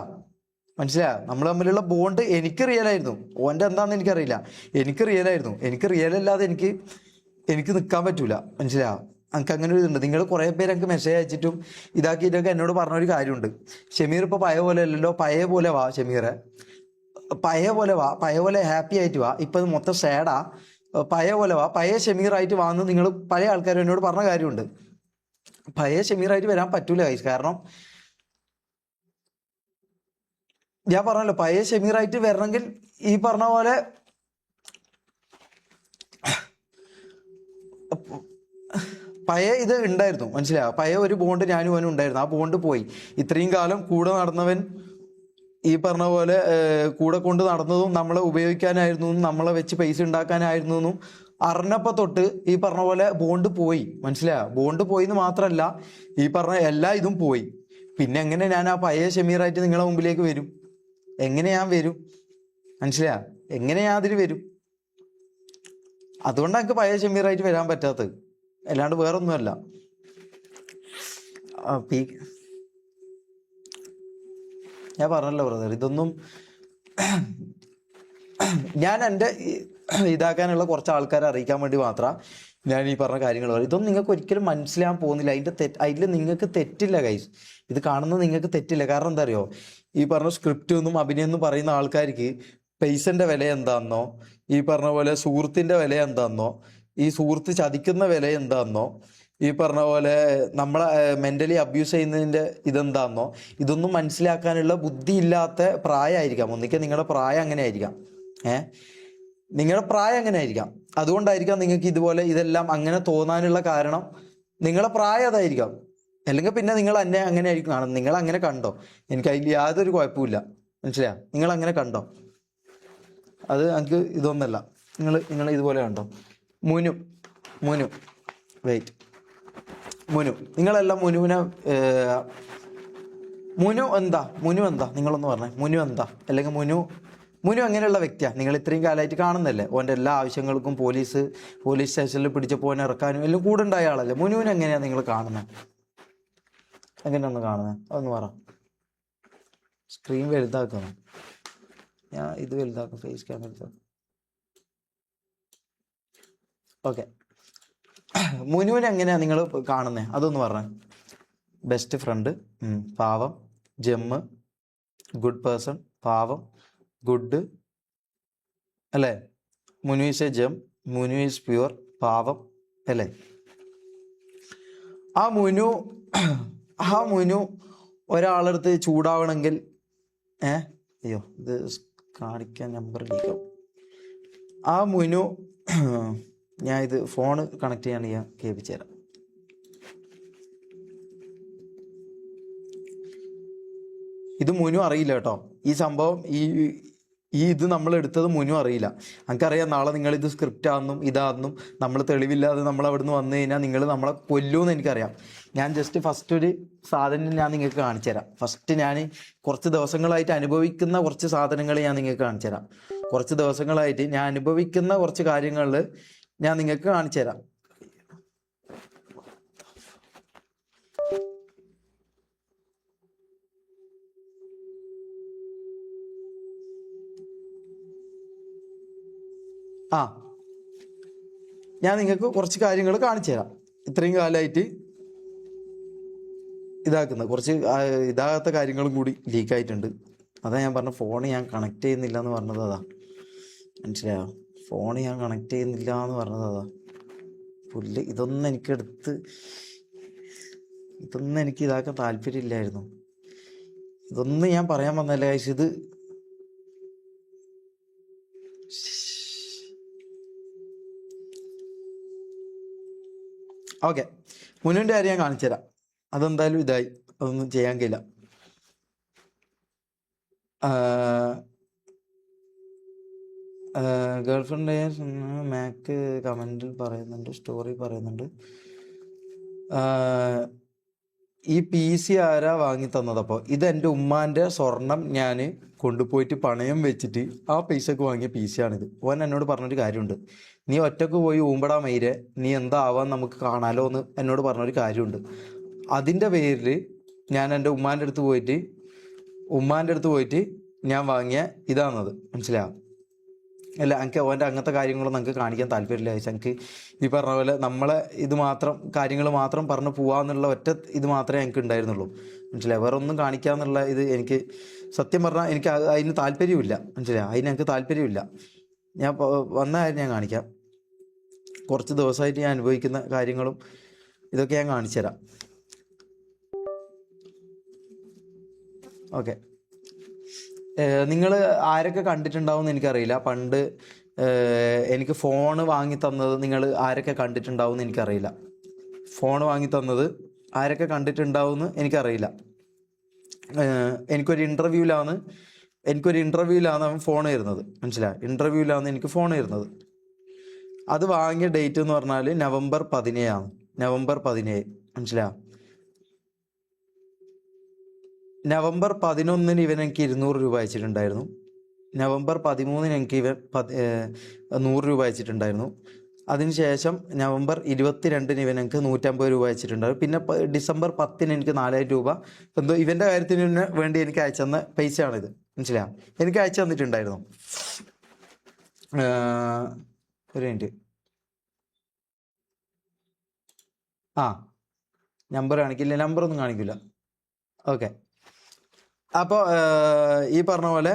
മനസ്സിലായോ? നമ്മൾ തമ്മിലുള്ള ബോണ്ട് എനിക്ക് റിയലായിരുന്നു. ഓൻ്റെ എന്താണെന്ന് എനിക്കറിയില്ല, എനിക്ക് റിയലായിരുന്നു. എനിക്ക് റിയലല്ലാതെ എനിക്ക് നിൽക്കാൻ പറ്റൂല, മനസ്സിലായോ? എനിക്ക് അങ്ങനെ ഒരു ഇതുണ്ട്. നിങ്ങൾ കുറേ പേര് എനിക്ക് മെസ്സേജ് അയച്ചിട്ടും ഇതാക്കിയിട്ടൊക്കെ എന്നോട് പറഞ്ഞൊരു കാര്യമുണ്ട്. ഷമീർ ഇപ്പോൾ പഴയ പോലെ അല്ലല്ലോ, പഴയ പോലെ വാ ഷമീറെ, പഴയ പോലെ ഹാപ്പി ആയിട്ട് വാ. ഇപ്പം ഇത് മൊത്തം സാഡാ, പഴയ പോലെ വാ, പഴയ ഷമീറായിട്ട് വാന്ന് നിങ്ങൾ പഴയ ആൾക്കാർ എന്നോട് പറഞ്ഞ കാര്യമുണ്ട്. പഴയ ഷമീറായിട്ട് വരാൻ പറ്റൂല ഗൈസ്. കാരണം ഞാൻ പറഞ്ഞല്ലോ, പഴയ ഷമീറായിട്ട് വരണമെങ്കിൽ ഈ പറഞ്ഞ പോലെ പഴയ ഇത് ഉണ്ടായിരുന്നു, മനസ്സിലായോ? പഴയ ഒരു ബോണ്ട് ഞാനും അവനും ഉണ്ടായിരുന്നു. ആ ബോണ്ട് പോയി. ഇത്രയും കാലം കൂടെ നടന്നവൻ ഈ പറഞ്ഞ പോലെ കൂടെ കൊണ്ട് നടന്നതും നമ്മളെ ഉപയോഗിക്കാനായിരുന്നു, നമ്മളെ വെച്ച് പൈസ ഉണ്ടാക്കാനായിരുന്നു എന്നും അറിഞ്ഞപ്പോൾ തൊട്ട് ഈ പറഞ്ഞ പോലെ ബോണ്ട് പോയി, മനസ്സിലായോ? ബോണ്ട് പോയി എന്ന് മാത്രമല്ല ഈ പറഞ്ഞ എല്ലാ ഇതും പോയി. പിന്നെ എങ്ങനെ ഞാൻ ആ പഴയ ഷമീറായിട്ട് നിങ്ങളെ മുമ്പിലേക്ക് വരും? എങ്ങനെ ഞാൻ വരും? മനസ്സിലായോ? എങ്ങനെ ഞാൻ അതിൽ വരും? അതുകൊണ്ടാണ് എനിക്ക് പഴയ ഷമീറായിട്ട് വരാൻ പറ്റാത്തത്, അല്ലാണ്ട് വേറൊന്നുമല്ല. ഞാൻ പറഞ്ഞല്ലോ ബ്രദർ, ഇതൊന്നും ഞാൻ എൻ്റെ ഇതാക്കാനുള്ള കുറച്ച് ആൾക്കാരെ അറിയിക്കാൻ വേണ്ടി മാത്രമാണ് ഞാൻ ഈ പറഞ്ഞ കാര്യങ്ങൾ പറയും. ഇതൊന്നും നിങ്ങൾക്ക് ഒരിക്കലും മനസ്സിലാകാൻ പോകുന്നില്ല. അതിൽ നിങ്ങൾക്ക് തെറ്റില്ല ഗൈസ്. ഇത് കാണുന്നത് നിങ്ങൾക്ക് തെറ്റില്ല. കാരണം എന്താ അറിയോ? ഈ പറഞ്ഞ സ്ക്രിപ്റ്റ് ഒന്നും അഭിനയം എന്നും പറയുന്ന ആൾക്കാർക്ക് പൈസൻ്റെ വില എന്താണെന്നോ, ഈ പറഞ്ഞ പോലെ സുഹൃത്തിൻ്റെ വില എന്താണെന്നോ, ഈ സുഹൃത്ത് ചതിക്കുന്ന വില എന്താണെന്നോ, ഈ പറഞ്ഞ പോലെ നമ്മളെ മെൻ്റലി അബ്യൂസ് ചെയ്യുന്നതിൻ്റെ ഇതെന്താണെന്നോ ഇതൊന്നും മനസ്സിലാക്കാനുള്ള ബുദ്ധിയില്ലാത്ത പ്രായമായിരിക്കാം. ഒന്നിക്കൽ നിങ്ങളുടെ പ്രായം അങ്ങനെ ആയിരിക്കാം, നിങ്ങളുടെ പ്രായം അങ്ങനെ ആയിരിക്കാം. അതുകൊണ്ടായിരിക്കാം നിങ്ങൾക്ക് ഇതുപോലെ ഇതെല്ലാം അങ്ങനെ തോന്നാനുള്ള കാരണം നിങ്ങളെ പ്രായം അതായിരിക്കാം. അല്ലെങ്കിൽ പിന്നെ നിങ്ങൾ എന്നെ അങ്ങനെ ആയിരിക്കും കാണുന്നത്. നിങ്ങൾ അങ്ങനെ കണ്ടോ? എനിക്ക് അതിൽ യാതൊരു കുഴപ്പമില്ല, മനസ്സിലായോ? നിങ്ങൾ അങ്ങനെ കണ്ടോ? അത് എനിക്ക് ഇതൊന്നല്ല. നിങ്ങൾ ഇതുപോലെ കണ്ടോ? മുനു വെയിറ്റ് മുനു, നിങ്ങളെല്ലാം മുനുവിനെ മുനു എന്താ നിങ്ങളൊന്ന് പറഞ്ഞേ. മുനു എന്താ, അല്ലെങ്കിൽ മുനു അങ്ങനെയുള്ള വ്യക്തിയാണ്. നിങ്ങൾ ഇത്രയും കാലമായിട്ട് കാണുന്നല്ലേ. ഓൻ്റെ എല്ലാ ആവശ്യങ്ങൾക്കും പോലീസ് സ്റ്റേഷനിൽ പിടിച്ചപ്പോൾ ഓനെ ഇറക്കാനും എല്ലാം കൂടെ ഉണ്ടായ ആളല്ലേ. മുനുവിനെ എങ്ങനെയാണ് നിങ്ങൾ കാണുന്നത്? എങ്ങനെയൊന്ന് കാണുന്നത് അതൊന്ന് പറ. സ്ക്രീൻ വലുതാക്കണം. ഞാൻ ഇത് വലുതാക്കും, ഫേസ് ക്യാം വലുതാക്കും. ഓക്കെ, മുനുവിനെ എങ്ങനെയാണ് നിങ്ങൾ കാണുന്നത് അതൊന്ന് പറഞ്ഞേ. ബെസ്റ്റ് ഫ്രണ്ട്, പാവം, ജെമ്മ്, ഗുഡ് പേഴ്സൺ, പാവം, ഗുഡ് അല്ലേ. Munu is a gem, Munu is pure, പാവം അല്ലേ. ആ മുനു ഒരാളടുത്ത് ചൂടാവണമെങ്കിൽ അയ്യോ ഇത് കാണിക്കാൻ നമ്പർ ലീക്കാവും. ആ മുനു ഞാൻ ഇത് ഫോണ് കണക്ട് ചെയ്യാൻ ഞാൻ കേൾപ്പിച്ചു തരാം. ഇത് മുനു അറിയില്ല കേട്ടോ. ഈ സംഭവം ഇത് നമ്മൾ എടുത്തത് മുനു അറിയില്ല. നമുക്കറിയാം നാളെ നിങ്ങളിത് സ്ക്രിപ്റ്റ് ആണെന്നും ഇതാണെന്നും നമ്മൾ തെളിവില്ലാതെ നമ്മൾ അവിടുന്ന് വന്നു കഴിഞ്ഞാൽ നിങ്ങൾ നമ്മളെ കൊല്ലുമെന്ന് എനിക്കറിയാം. ഞാൻ ജസ്റ്റ് ഫസ്റ്റ് ഒരു സാധനം ഞാൻ നിങ്ങൾക്ക് കാണിച്ചു തരാം. ഫസ്റ്റ് ഞാൻ കുറച്ച് ദിവസങ്ങളായിട്ട് അനുഭവിക്കുന്ന കുറച്ച് സാധനങ്ങൾ ഞാൻ നിങ്ങൾക്ക് കാണിച്ചു തരാം. കുറച്ച് ദിവസങ്ങളായിട്ട് ഞാൻ അനുഭവിക്കുന്ന കുറച്ച് കാര്യങ്ങളിൽ ഞാൻ നിങ്ങൾക്ക് കാണിച്ചു തരാം. ഞാൻ നിങ്ങൾക്ക് കുറച്ച് കാര്യങ്ങൾ കാണിച്ചു തരാം. ഇത്രയും കാലമായിട്ട് കുറച്ച് ഇതാകാത്ത കാര്യങ്ങളും കൂടി ലീക്കായിട്ടുണ്ട്. അതാ ഞാൻ പറഞ്ഞ ഫോണ് ഞാൻ കണക്ട് ചെയ്യുന്നില്ല എന്ന് പറഞ്ഞത്. അതാ മനസ്സിലായോ? ഫോണ് ഞാൻ കണക്ട് ചെയ്യുന്നില്ല എന്ന് പറഞ്ഞത് അതാ. പുല്ല് ഇതൊന്നും എനിക്ക് ഇതാക്കാൻ താല്പര്യമില്ലായിരുന്നു. ഇതൊന്നും ഞാൻ പറയാൻ വന്നല്ല ഗൈസ്. ഇത് ഓക്കെ, മുനുവിൻ്റെ കാര്യം ഞാൻ കാണിച്ചു തരാം. അതെന്തായാലും അതൊന്നും ചെയ്യാൻ കഴിയില്ല. ഗേൾഫ്രണ്ട് മാക്ക് കമൻറ്റിൽ പറയുന്നുണ്ട്, സ്റ്റോറി പറയുന്നുണ്ട്. ഈ PC ആരാ വാങ്ങി തന്നത്? അപ്പോൾ ഇത് എൻ്റെ ഉമ്മാൻ്റെ സ്വർണം ഞാൻ കൊണ്ടുപോയിട്ട് പണയം വെച്ചിട്ട് ആ പൈസക്ക് വാങ്ങിയ PC ആണിത്. ഓൻ എന്നോട് പറഞ്ഞൊരു കാര്യമുണ്ട്. നീ ഒറ്റക്ക് പോയി ഊമ്പടാ മയിരെ, നീ എന്താവാൻ നമുക്ക് കാണാലോ എന്ന് എന്നോട് പറഞ്ഞൊരു കാര്യമുണ്ട്. അതിൻ്റെ പേരിൽ ഞാൻ എൻ്റെ ഉമ്മാൻ്റെ അടുത്ത് പോയിട്ട് ഞാൻ വാങ്ങിയ ഇതാണത്. മനസ്സിലാവും? അല്ല, എനിക്ക് ഓൻ്റെ അങ്ങനത്തെ കാര്യങ്ങളൊന്നും നമുക്ക് കാണിക്കാൻ താല്പര്യമില്ല. എനിക്ക് ഈ പറഞ്ഞ പോലെ നമ്മളെ കാര്യങ്ങൾ മാത്രം പറഞ്ഞു പോവാന്നുള്ള ഒറ്റ ഇത് മാത്രമേ എനിക്ക് ഉണ്ടായിരുന്നുള്ളൂ. മനസ്സിലായി? വേറെ ഒന്നും കാണിക്കാന്നുള്ള ഇത് എനിക്ക് സത്യം പറഞ്ഞാൽ എനിക്ക് അതിന് താല്പര്യമില്ല. മനസ്സിലായി? അതിന് എനിക്ക് താല്പര്യമില്ല. ഞാൻ വന്ന കാര്യം ഞാൻ കാണിക്കാം. കുറച്ച് ദിവസമായിട്ട് ഞാൻ അനുഭവിക്കുന്ന കാര്യങ്ങളും ഇതൊക്കെ ഞാൻ കാണിച്ചു തരാം. ഓക്കെ, നിങ്ങൾ ആരൊക്കെ കണ്ടിട്ടുണ്ടാവും എന്ന് എനിക്കറിയില്ല. പണ്ട് എനിക്ക് ഫോണ് വാങ്ങി തന്നത് നിങ്ങൾ ആരൊക്കെ കണ്ടിട്ടുണ്ടാവും എന്ന് എനിക്കറിയില്ല. ഫോൺ വാങ്ങി തന്നത് ആരൊക്കെ കണ്ടിട്ടുണ്ടാവുമെന്ന് എനിക്കറിയില്ല. എനിക്കൊരു ഇൻ്റർവ്യൂവിലാണ് അവൻ ഫോൺ വരുന്നത്. മനസ്സിലായി? ഇൻ്റർവ്യൂവിലാണ് എനിക്ക് ഫോൺ വരുന്നത്. അത് വാങ്ങിയ ഡേറ്റ് എന്ന് പറഞ്ഞാൽ നവംബർ 17 നവംബർ 17. മനസ്സിലാ? നവംബർ 11 ഇവൻ എനിക്ക് 200 രൂപ അയച്ചിട്ടുണ്ടായിരുന്നു. നവംബർ 13 എനിക്ക് ഇവൻ 100 രൂപ അയച്ചിട്ടുണ്ടായിരുന്നു. അതിനുശേഷം നവംബർ 22 ഇവൻ എനിക്ക് 150 രൂപ അയച്ചിട്ടുണ്ടായിരുന്നു. പിന്നെ ഡിസംബർ 10 എനിക്ക് 4000 രൂപ എന്തോ ഇവൻ്റെ കാര്യത്തിന് വേണ്ടി എനിക്ക് അയച്ചെന്ന പൈസയാണിത്. മനസ്സിലാ? എനിക്ക് അയച്ചു തന്നിട്ടുണ്ടായിരുന്നു. ഒരു മിനിറ്റ്. നമ്പർ കാണിക്കില്ല, നമ്പറൊന്നും കാണിക്കില്ല. ഓക്കെ, അപ്പോൾ ഈ പറഞ്ഞ പോലെ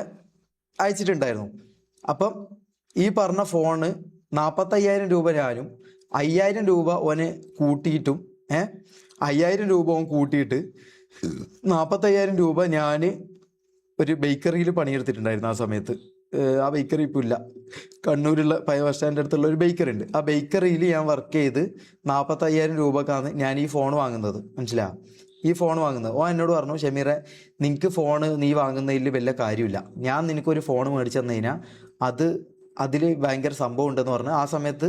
അയച്ചിട്ടുണ്ടായിരുന്നു. അപ്പം ഈ പറഞ്ഞ ഫോണ് 45,000 രൂപ ഞാനും 5,000 രൂപ ഓന് കൂട്ടിയിട്ടും 5,000 രൂപ ഓൻ കൂട്ടിയിട്ട് 45,000 രൂപ ഞാൻ ഒരു ബേക്കറിയിൽ പണിയെടുത്തിട്ടുണ്ടായിരുന്നു ആ സമയത്ത്. ആ ബേക്കറി ഇപ്പോൾ ഇല്ല. കണ്ണൂരുള്ള പഴയ ബസ് സ്റ്റാൻഡിൻ്റെ അടുത്തുള്ള ഒരു ബേക്കറി ഉണ്ട്. ആ ബേക്കറിയിൽ ഞാൻ വർക്ക് ചെയ്ത് 45,000 രൂപക്കാണ് ഞാൻ ഈ ഫോൺ വാങ്ങുന്നത്. മനസ്സിലാവും? ഈ ഫോൺ വാങ്ങുന്നത്. ഓ എന്നോട് പറഞ്ഞു, ഷമീറെ നിനക്ക് ഫോണ് നീ വാങ്ങുന്നതിൽ വലിയ കാര്യമില്ല, ഞാൻ നിനക്കൊരു ഫോൺ മേടിച്ചു തന്നു കഴിഞ്ഞാൽ അതിൽ ഭയങ്കര സംഭവം ഉണ്ടെന്ന് പറഞ്ഞു. ആ സമയത്ത്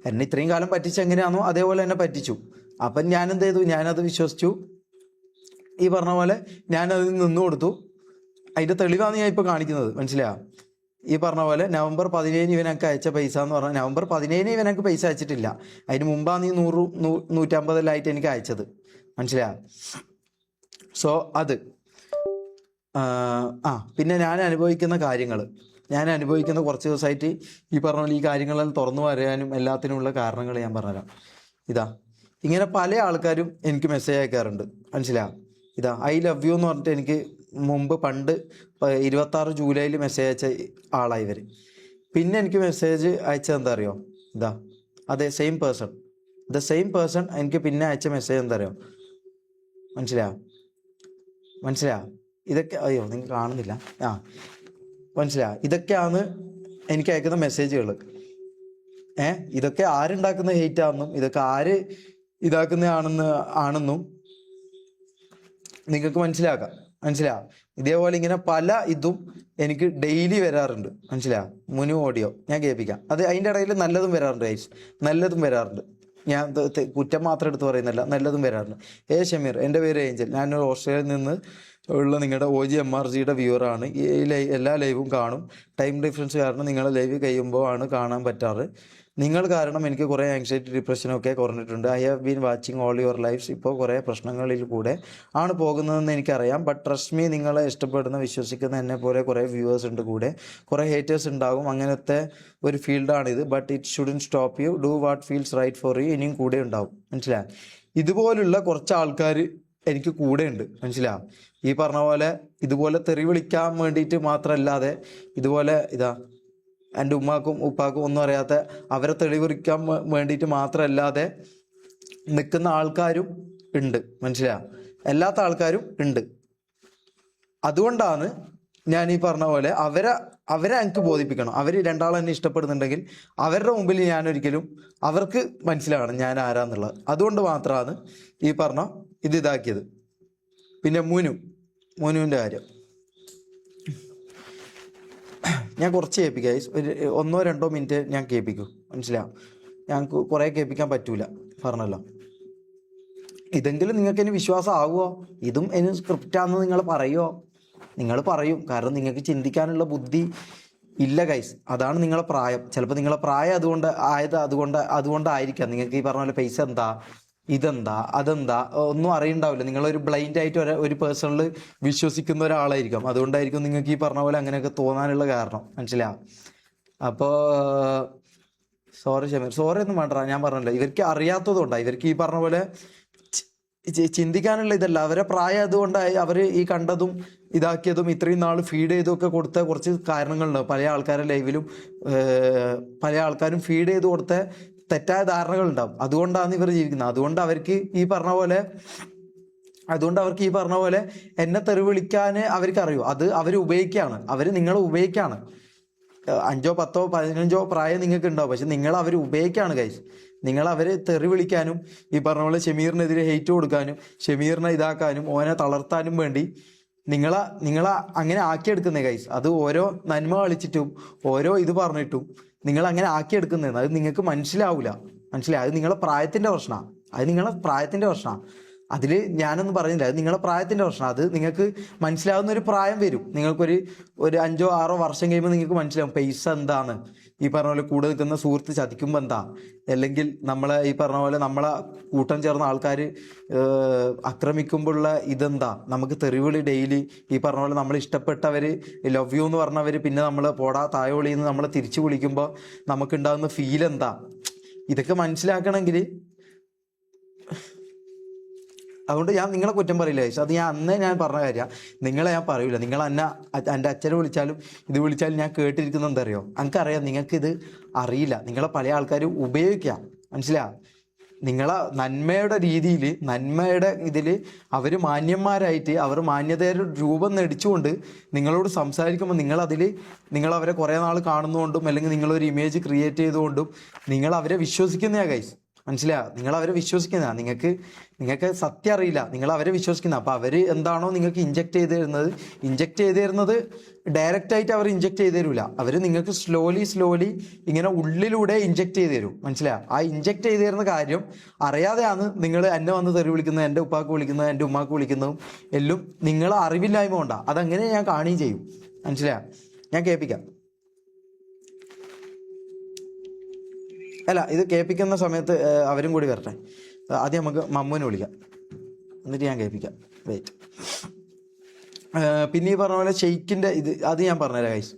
എന്നെ ഇത്രയും കാലം പറ്റിച്ച് എങ്ങനെയാണോ അതേപോലെ എന്നെ പറ്റിച്ചു. അപ്പം ഞാൻ എന്ത് ചെയ്തു, ഞാനത് വിശ്വസിച്ചു. ഈ പറഞ്ഞ പോലെ ഞാനതിൽ നിന്ന് കൊടുത്തു. അതിൻ്റെ തെളിവാണ് ഞാൻ ഇപ്പോൾ കാണിക്കുന്നത്, മനസ്സിലായോ? ഈ പറഞ്ഞ പോലെ നവംബർ 17 ഇവനക്ക് അയച്ച പൈസ എന്ന് പറഞ്ഞാൽ നവംബർ 17 ഇവനക്ക് പൈസ അയച്ചിട്ടില്ല. അതിന് മുമ്പാണ് ഈ 100-150 എനിക്ക് അയച്ചത്, മനസ്സിലായോ? സോ അത് പിന്നെ ഞാൻ അനുഭവിക്കുന്ന കുറച്ച് ദിവസമായിട്ട് ഈ പറഞ്ഞ പോലെ ഈ കാര്യങ്ങളെല്ലാം തുറന്നു പറയാനും എല്ലാത്തിനുമുള്ള കാരണങ്ങൾ ഞാൻ പറഞ്ഞുതരാം. ഇങ്ങനെ പല ആൾക്കാരും എനിക്ക് മെസ്സേജ് അയക്കാറുണ്ട്, മനസ്സിലാവും? ഐ ലവ് യു എന്ന് പറഞ്ഞിട്ട് എനിക്ക് പണ്ട് 26 ജൂലൈയിൽ മെസ്സേജ് അയച്ച ആളായി ഇവർ. പിന്നെ എനിക്ക് മെസ്സേജ് അയച്ചത് എന്താ അറിയോ? അതെ, സെയിം പേഴ്സൺ എനിക്ക് പിന്നെ അയച്ച മെസ്സേജ് എന്താ അറിയോ? മനസ്സിലാ ഇതൊക്കെ അയ്യോ നിങ്ങൾ കാണുന്നില്ല. മനസ്സിലാ ഇതൊക്കെയാണ് എനിക്ക് അയക്കുന്ന മെസ്സേജുകൾ. ഇതൊക്കെ ആരുണ്ടാക്കുന്ന ഹെയ്റ്റ് ആണെന്നും ഇതൊക്കെ ആര് ആണെന്നും നിങ്ങൾക്ക് മനസ്സിലാക്കാം. ഇതേപോലെ ഇങ്ങനെ പല ഇതും എനിക്ക് ഡെയിലി വരാറുണ്ട്, മുനു ഓഡിയോ ഞാൻ കേൾപ്പിക്കാം. അത് അതിൻ്റെ ഇടയിൽ നല്ലതും വരാറുണ്ട്. ഞാൻ കുറ്റം മാത്രം എടുത്ത് പറയുന്നില്ല, നല്ലതും വരാറുണ്ട്. ഷമീർ, എൻ്റെ പേര് ഏഞ്ചൽ, ഞാനൊരു ഓസ്ട്രേലിയയിൽ നിന്ന് ഉള്ള നിങ്ങളുടെ OGMRGയുടെ വ്യൂവറാണ്. എല്ലാ ലൈവും കാണും. ടൈം ഡിഫറൻസ് കാരണം നിങ്ങളെ ലൈവ് കഴിയുമ്പോൾ ആണ് കാണാൻ പറ്റാറ്. നിങ്ങൾ കാരണം എനിക്ക് കുറേ ആങ്സൈറ്റി ഡിപ്രഷനൊക്കെ കുറഞ്ഞിട്ടുണ്ട്. I have been watching all your lifes. ഇപ്പോൾ കുറേ പ്രശ്നങ്ങളിൽ കൂടെ ആണ് പോകുന്നതെന്ന് എനിക്കറിയാം. ബട്ട് ട്രസ്റ്റ് മീ, നിങ്ങളെ ഇഷ്ടപ്പെടുന്ന വിശ്വസിക്കുന്ന എന്നെ പോലെ കുറേ വ്യൂവേഴ്സ് ഉണ്ട്, കൂടെ കുറേ ഹേറ്റേഴ്സ് ഉണ്ടാകും. അങ്ങനത്തെ ഒരു ഫീൽഡാണിത്. But it shouldn't stop you. Do what feels right for you. ഇനിയും കൂടെ ഉണ്ടാവും, മനസ്സിലായി? ഇതുപോലുള്ള കുറച്ച് ആൾക്കാർ എനിക്ക് കൂടെ ഉണ്ട്, മനസ്സിലാവും? ഈ പറഞ്ഞ പോലെ ഇതുപോലെ തെറി വിളിക്കാൻ വേണ്ടിയിട്ട് മാത്രമല്ലാതെ ഇതുപോലെ എൻ്റെ ഉമ്മാക്കും ഉപ്പാക്കും ഒന്നും അറിയാത്ത അവരെ തെളിവിക്കാൻ വേണ്ടിയിട്ട് മാത്രമല്ലാതെ നിൽക്കുന്ന ആൾക്കാരും ഉണ്ട്, മനസ്സിലാവും? അല്ലാത്ത ആൾക്കാരും ഉണ്ട്. അതുകൊണ്ടാണ് ഞാൻ ഈ പറഞ്ഞ പോലെ അവരെ എനിക്ക് ബോധിപ്പിക്കണം. അവർ രണ്ടാളെന്നെ ഇഷ്ടപ്പെടുന്നുണ്ടെങ്കിൽ അവരുടെ മുമ്പിൽ ഞാനൊരിക്കലും അവർക്ക് മനസ്സിലാകണം ഞാൻ ആരാന്നുള്ളത്. അതുകൊണ്ട് മാത്രമാണ് ഈ പറഞ്ഞ ഇതാക്കിയത്. പിന്നെ മുനുവിൻ്റെ കാര്യം ഞാൻ കുറച്ച് കേൾപ്പിക്കാം. ഒരു 1-2 മിനിറ്റ് ഞാൻ കേൾപ്പിക്കും, മനസ്സിലാവും? ഞങ്ങൾക്ക് കുറേ കേൾപ്പിക്കാൻ പറ്റൂല, പറഞ്ഞല്ലോ. ഇതെങ്കിലും നിങ്ങൾക്ക് ഇനി വിശ്വാസം ആകുമോ? ഇതും ഇനി സ്ക്രിപ്റ്റാണെന്ന് നിങ്ങൾ പറയും. കാരണം നിങ്ങൾക്ക് ചിന്തിക്കാനുള്ള ബുദ്ധി ഇല്ല ഗൈസ്. അതാണ് നിങ്ങളെ പ്രായം. ചിലപ്പോൾ നിങ്ങളെ പ്രായം അതുകൊണ്ടായിരിക്കാം നിങ്ങൾക്ക് ഈ പറഞ്ഞ പോലെ പൈസ എന്താ, ഇതെന്താ, അതെന്താ ഒന്നും അറിയണ്ടാവില്ല. നിങ്ങളൊരു ബ്ലൈൻഡ് ആയിട്ട് ഒരു പേഴ്സണിൽ വിശ്വസിക്കുന്ന ഒരാളായിരിക്കും. അതുകൊണ്ടായിരിക്കും നിങ്ങൾക്ക് ഈ പറഞ്ഞ പോലെ അങ്ങനെയൊക്കെ തോന്നാനുള്ള കാരണം, മനസ്സിലാവും? അപ്പോൾ സോറി ഷമീർ, സോറി ഒന്നും വേണ്ട. ഞാൻ പറഞ്ഞല്ലോ, ഇവർക്ക് അറിയാത്തതുകൊണ്ടാണ്. ഇവർക്ക് ഈ പറഞ്ഞ പോലെ ചിന്തിക്കാനുള്ള ഇതല്ല. അവരെ പ്രായം അതുകൊണ്ടായി അവർ ഈ കണ്ടതും ഇതാക്കിയതും ഇത്രയും നാൾ ഫീഡ് ചെയ്തൊക്കെ കൊടുത്ത കുറച്ച് കാരണങ്ങളുണ്ട്. പല ആൾക്കാരുടെ ലൈവിലും പല ആൾക്കാരും ഫീഡ് ചെയ്ത് കൊടുത്ത തെറ്റായ ധാരണകളുണ്ടാവും. അതുകൊണ്ടാണ് ഇവർ ജീവിക്കുന്നത്. അതുകൊണ്ട് അവർക്ക് ഈ പറഞ്ഞ പോലെ എന്നെ തെറി വിളിക്കാൻ അവർക്ക് അറിയൂ. അത് അവർ ഉപയോഗിക്കുകയാണ്. അവർ നിങ്ങളെ ഉപയോഗിക്കുകയാണ്. 5, 10, 15 പ്രായം നിങ്ങൾക്ക് ഉണ്ടാവും. പക്ഷെ അവർ ഉപയോഗിക്കുകയാണ് ഗൈസ്. അവരെ തെറി വിളിക്കാനും ഈ പറഞ്ഞ പോലെ ഷമീറിനെതിരെ ഹെയ്റ്റ് കൊടുക്കാനും ഷമീറിനെ ഇതാക്കാനും ഓനെ തളർത്താനും വേണ്ടി നിങ്ങളെ അങ്ങനെ ആക്കിയെടുക്കുന്നേ ഗൈസ്. അത് ഓരോ നന്മ കളിച്ചിട്ടും ഓരോ ഇത് പറഞ്ഞിട്ടും നിങ്ങൾ അങ്ങനെ ആക്കിയെടുക്കുന്നതെന്ന് അത് നിങ്ങൾക്ക് മനസ്സിലാവില്ല. അത് നിങ്ങളെ പ്രായത്തിൻ്റെ പ്രശ്നമാണ്. അതിൽ ഞാനൊന്നും പറഞ്ഞില്ല. അത് നിങ്ങളെ പ്രായത്തിൻ്റെ പ്രശ്നമാണ്. അത് നിങ്ങൾക്ക് മനസ്സിലാവുന്ന ഒരു പ്രായം വരും. നിങ്ങൾക്കൊരു 5 or 6 വർഷം കഴിയുമ്പോൾ നിങ്ങൾക്ക് മനസ്സിലാവും പൈസ എന്താണ്, ഈ പറഞ്ഞ പോലെ കൂടെ നിൽക്കുന്ന സുഹൃത്ത് ചതിക്കുമ്പോൾ എന്താ, അല്ലെങ്കിൽ നമ്മളെ ഈ പറഞ്ഞ പോലെ നമ്മളെ കൂട്ടം ചേർന്ന ആൾക്കാർ ആക്രമിക്കുമ്പോഴുള്ള ഇതെന്താ, നമുക്ക് തെറിവിളി ഡെയിലി ഈ പറഞ്ഞ പോലെ നമ്മൾ ഇഷ്ടപ്പെട്ടവർ ലവ് യു എന്ന് പറഞ്ഞവർ പിന്നെ നമ്മൾ പോടാ തായോളിന്ന് നമ്മളെ തിരിച്ചു വിളിക്കുമ്പോൾ നമുക്കുണ്ടാകുന്ന ഫീൽ എന്താ, ഇതൊക്കെ മനസ്സിലാക്കണമെങ്കിൽ അതുകൊണ്ട് ഞാൻ നിങ്ങളെ കുറ്റം പറയില്ല ഗൈസ്. അത് ഞാൻ പറഞ്ഞ കാര്യമാണ്. നിങ്ങളെ ഞാൻ പറയൂല. എൻ്റെ അച്ഛനെ വിളിച്ചാലും ഇത് വിളിച്ചാലും ഞാൻ കേട്ടിരിക്കുന്നത് എന്താ അറിയോ? എനിക്കറിയാം നിങ്ങൾക്കിത് അറിയില്ല. നിങ്ങളെ പല ആൾക്കാരും ഉപയോഗിക്കാം, മനസ്സിലാവും? നിങ്ങളെ നന്മയുടെ രീതിയിൽ നന്മയുടെ ഇതിൽ അവർ മാന്യന്മാരായിട്ട് അവർ മാന്യതയുടെ രൂപം നടിച്ചുകൊണ്ട് നിങ്ങളോട് സംസാരിക്കുമ്പോൾ നിങ്ങളവരെ കുറേ നാൾ കാണുന്നതുകൊണ്ടും അല്ലെങ്കിൽ നിങ്ങളൊരു ഇമേജ് ക്രിയേറ്റ് ചെയ്തുകൊണ്ടും അവരെ വിശ്വസിക്കുന്നതാണ് ഗൈസ്. മനസ്സിലായോ? നിങ്ങൾ അവരെ വിശ്വസിക്കുന്ന, നിങ്ങൾക്ക് സത്യം അറിയില്ല, നിങ്ങൾ അവരെ വിശ്വസിക്കുന്ന. അപ്പോൾ അവർ എന്താണോ നിങ്ങൾക്ക് ഇഞ്ചെക്ട് ചെയ്ത് തരുന്നത് ഡയറക്റ്റ് ആയിട്ട് അവർ ഇഞ്ചെക്ട് ചെയ്ത് തരില്ല. അവർ നിങ്ങൾക്ക് സ്ലോലി ഇങ്ങനെ ഉള്ളിലൂടെ ഇഞ്ചെക്ട് ചെയ്ത് തരും. മനസ്സിലായോ? ആ ഇഞ്ചെക്ട് ചെയ്ത് തരുന്ന കാര്യം അറിയാതെയാണ് നിങ്ങൾ എന്നെ വന്ന് തെറി വിളിക്കുന്നത്, എൻ്റെ ഉപ്പാക്ക് വിളിക്കുന്നത്, എൻ്റെ ഉമ്മാക്ക് വിളിക്കുന്നതും എല്ലാം നിങ്ങൾ അറിവില്ലായ്മ കൊണ്ടാ. അതങ്ങനെ ഞാൻ കാണുകയും ചെയ്യും. മനസ്സിലായോ? ഞാൻ കേൾപ്പിക്കാം. അല്ല, ഇത് കേൾപ്പിക്കുന്ന സമയത്ത് അവരും കൂടി വരട്ടെ. ആദ്യം നമുക്ക് മമ്മുവിനെ വിളിക്കാം, എന്നിട്ട് ഞാൻ കേൾപ്പിക്കാം. വെയിറ്റ്. പിന്നെ ഈ പറഞ്ഞ പോലെ ഷെയ്ക്കിൻ്റെ അത് ഞാൻ പറഞ്ഞുതരാം ഗൈസ്.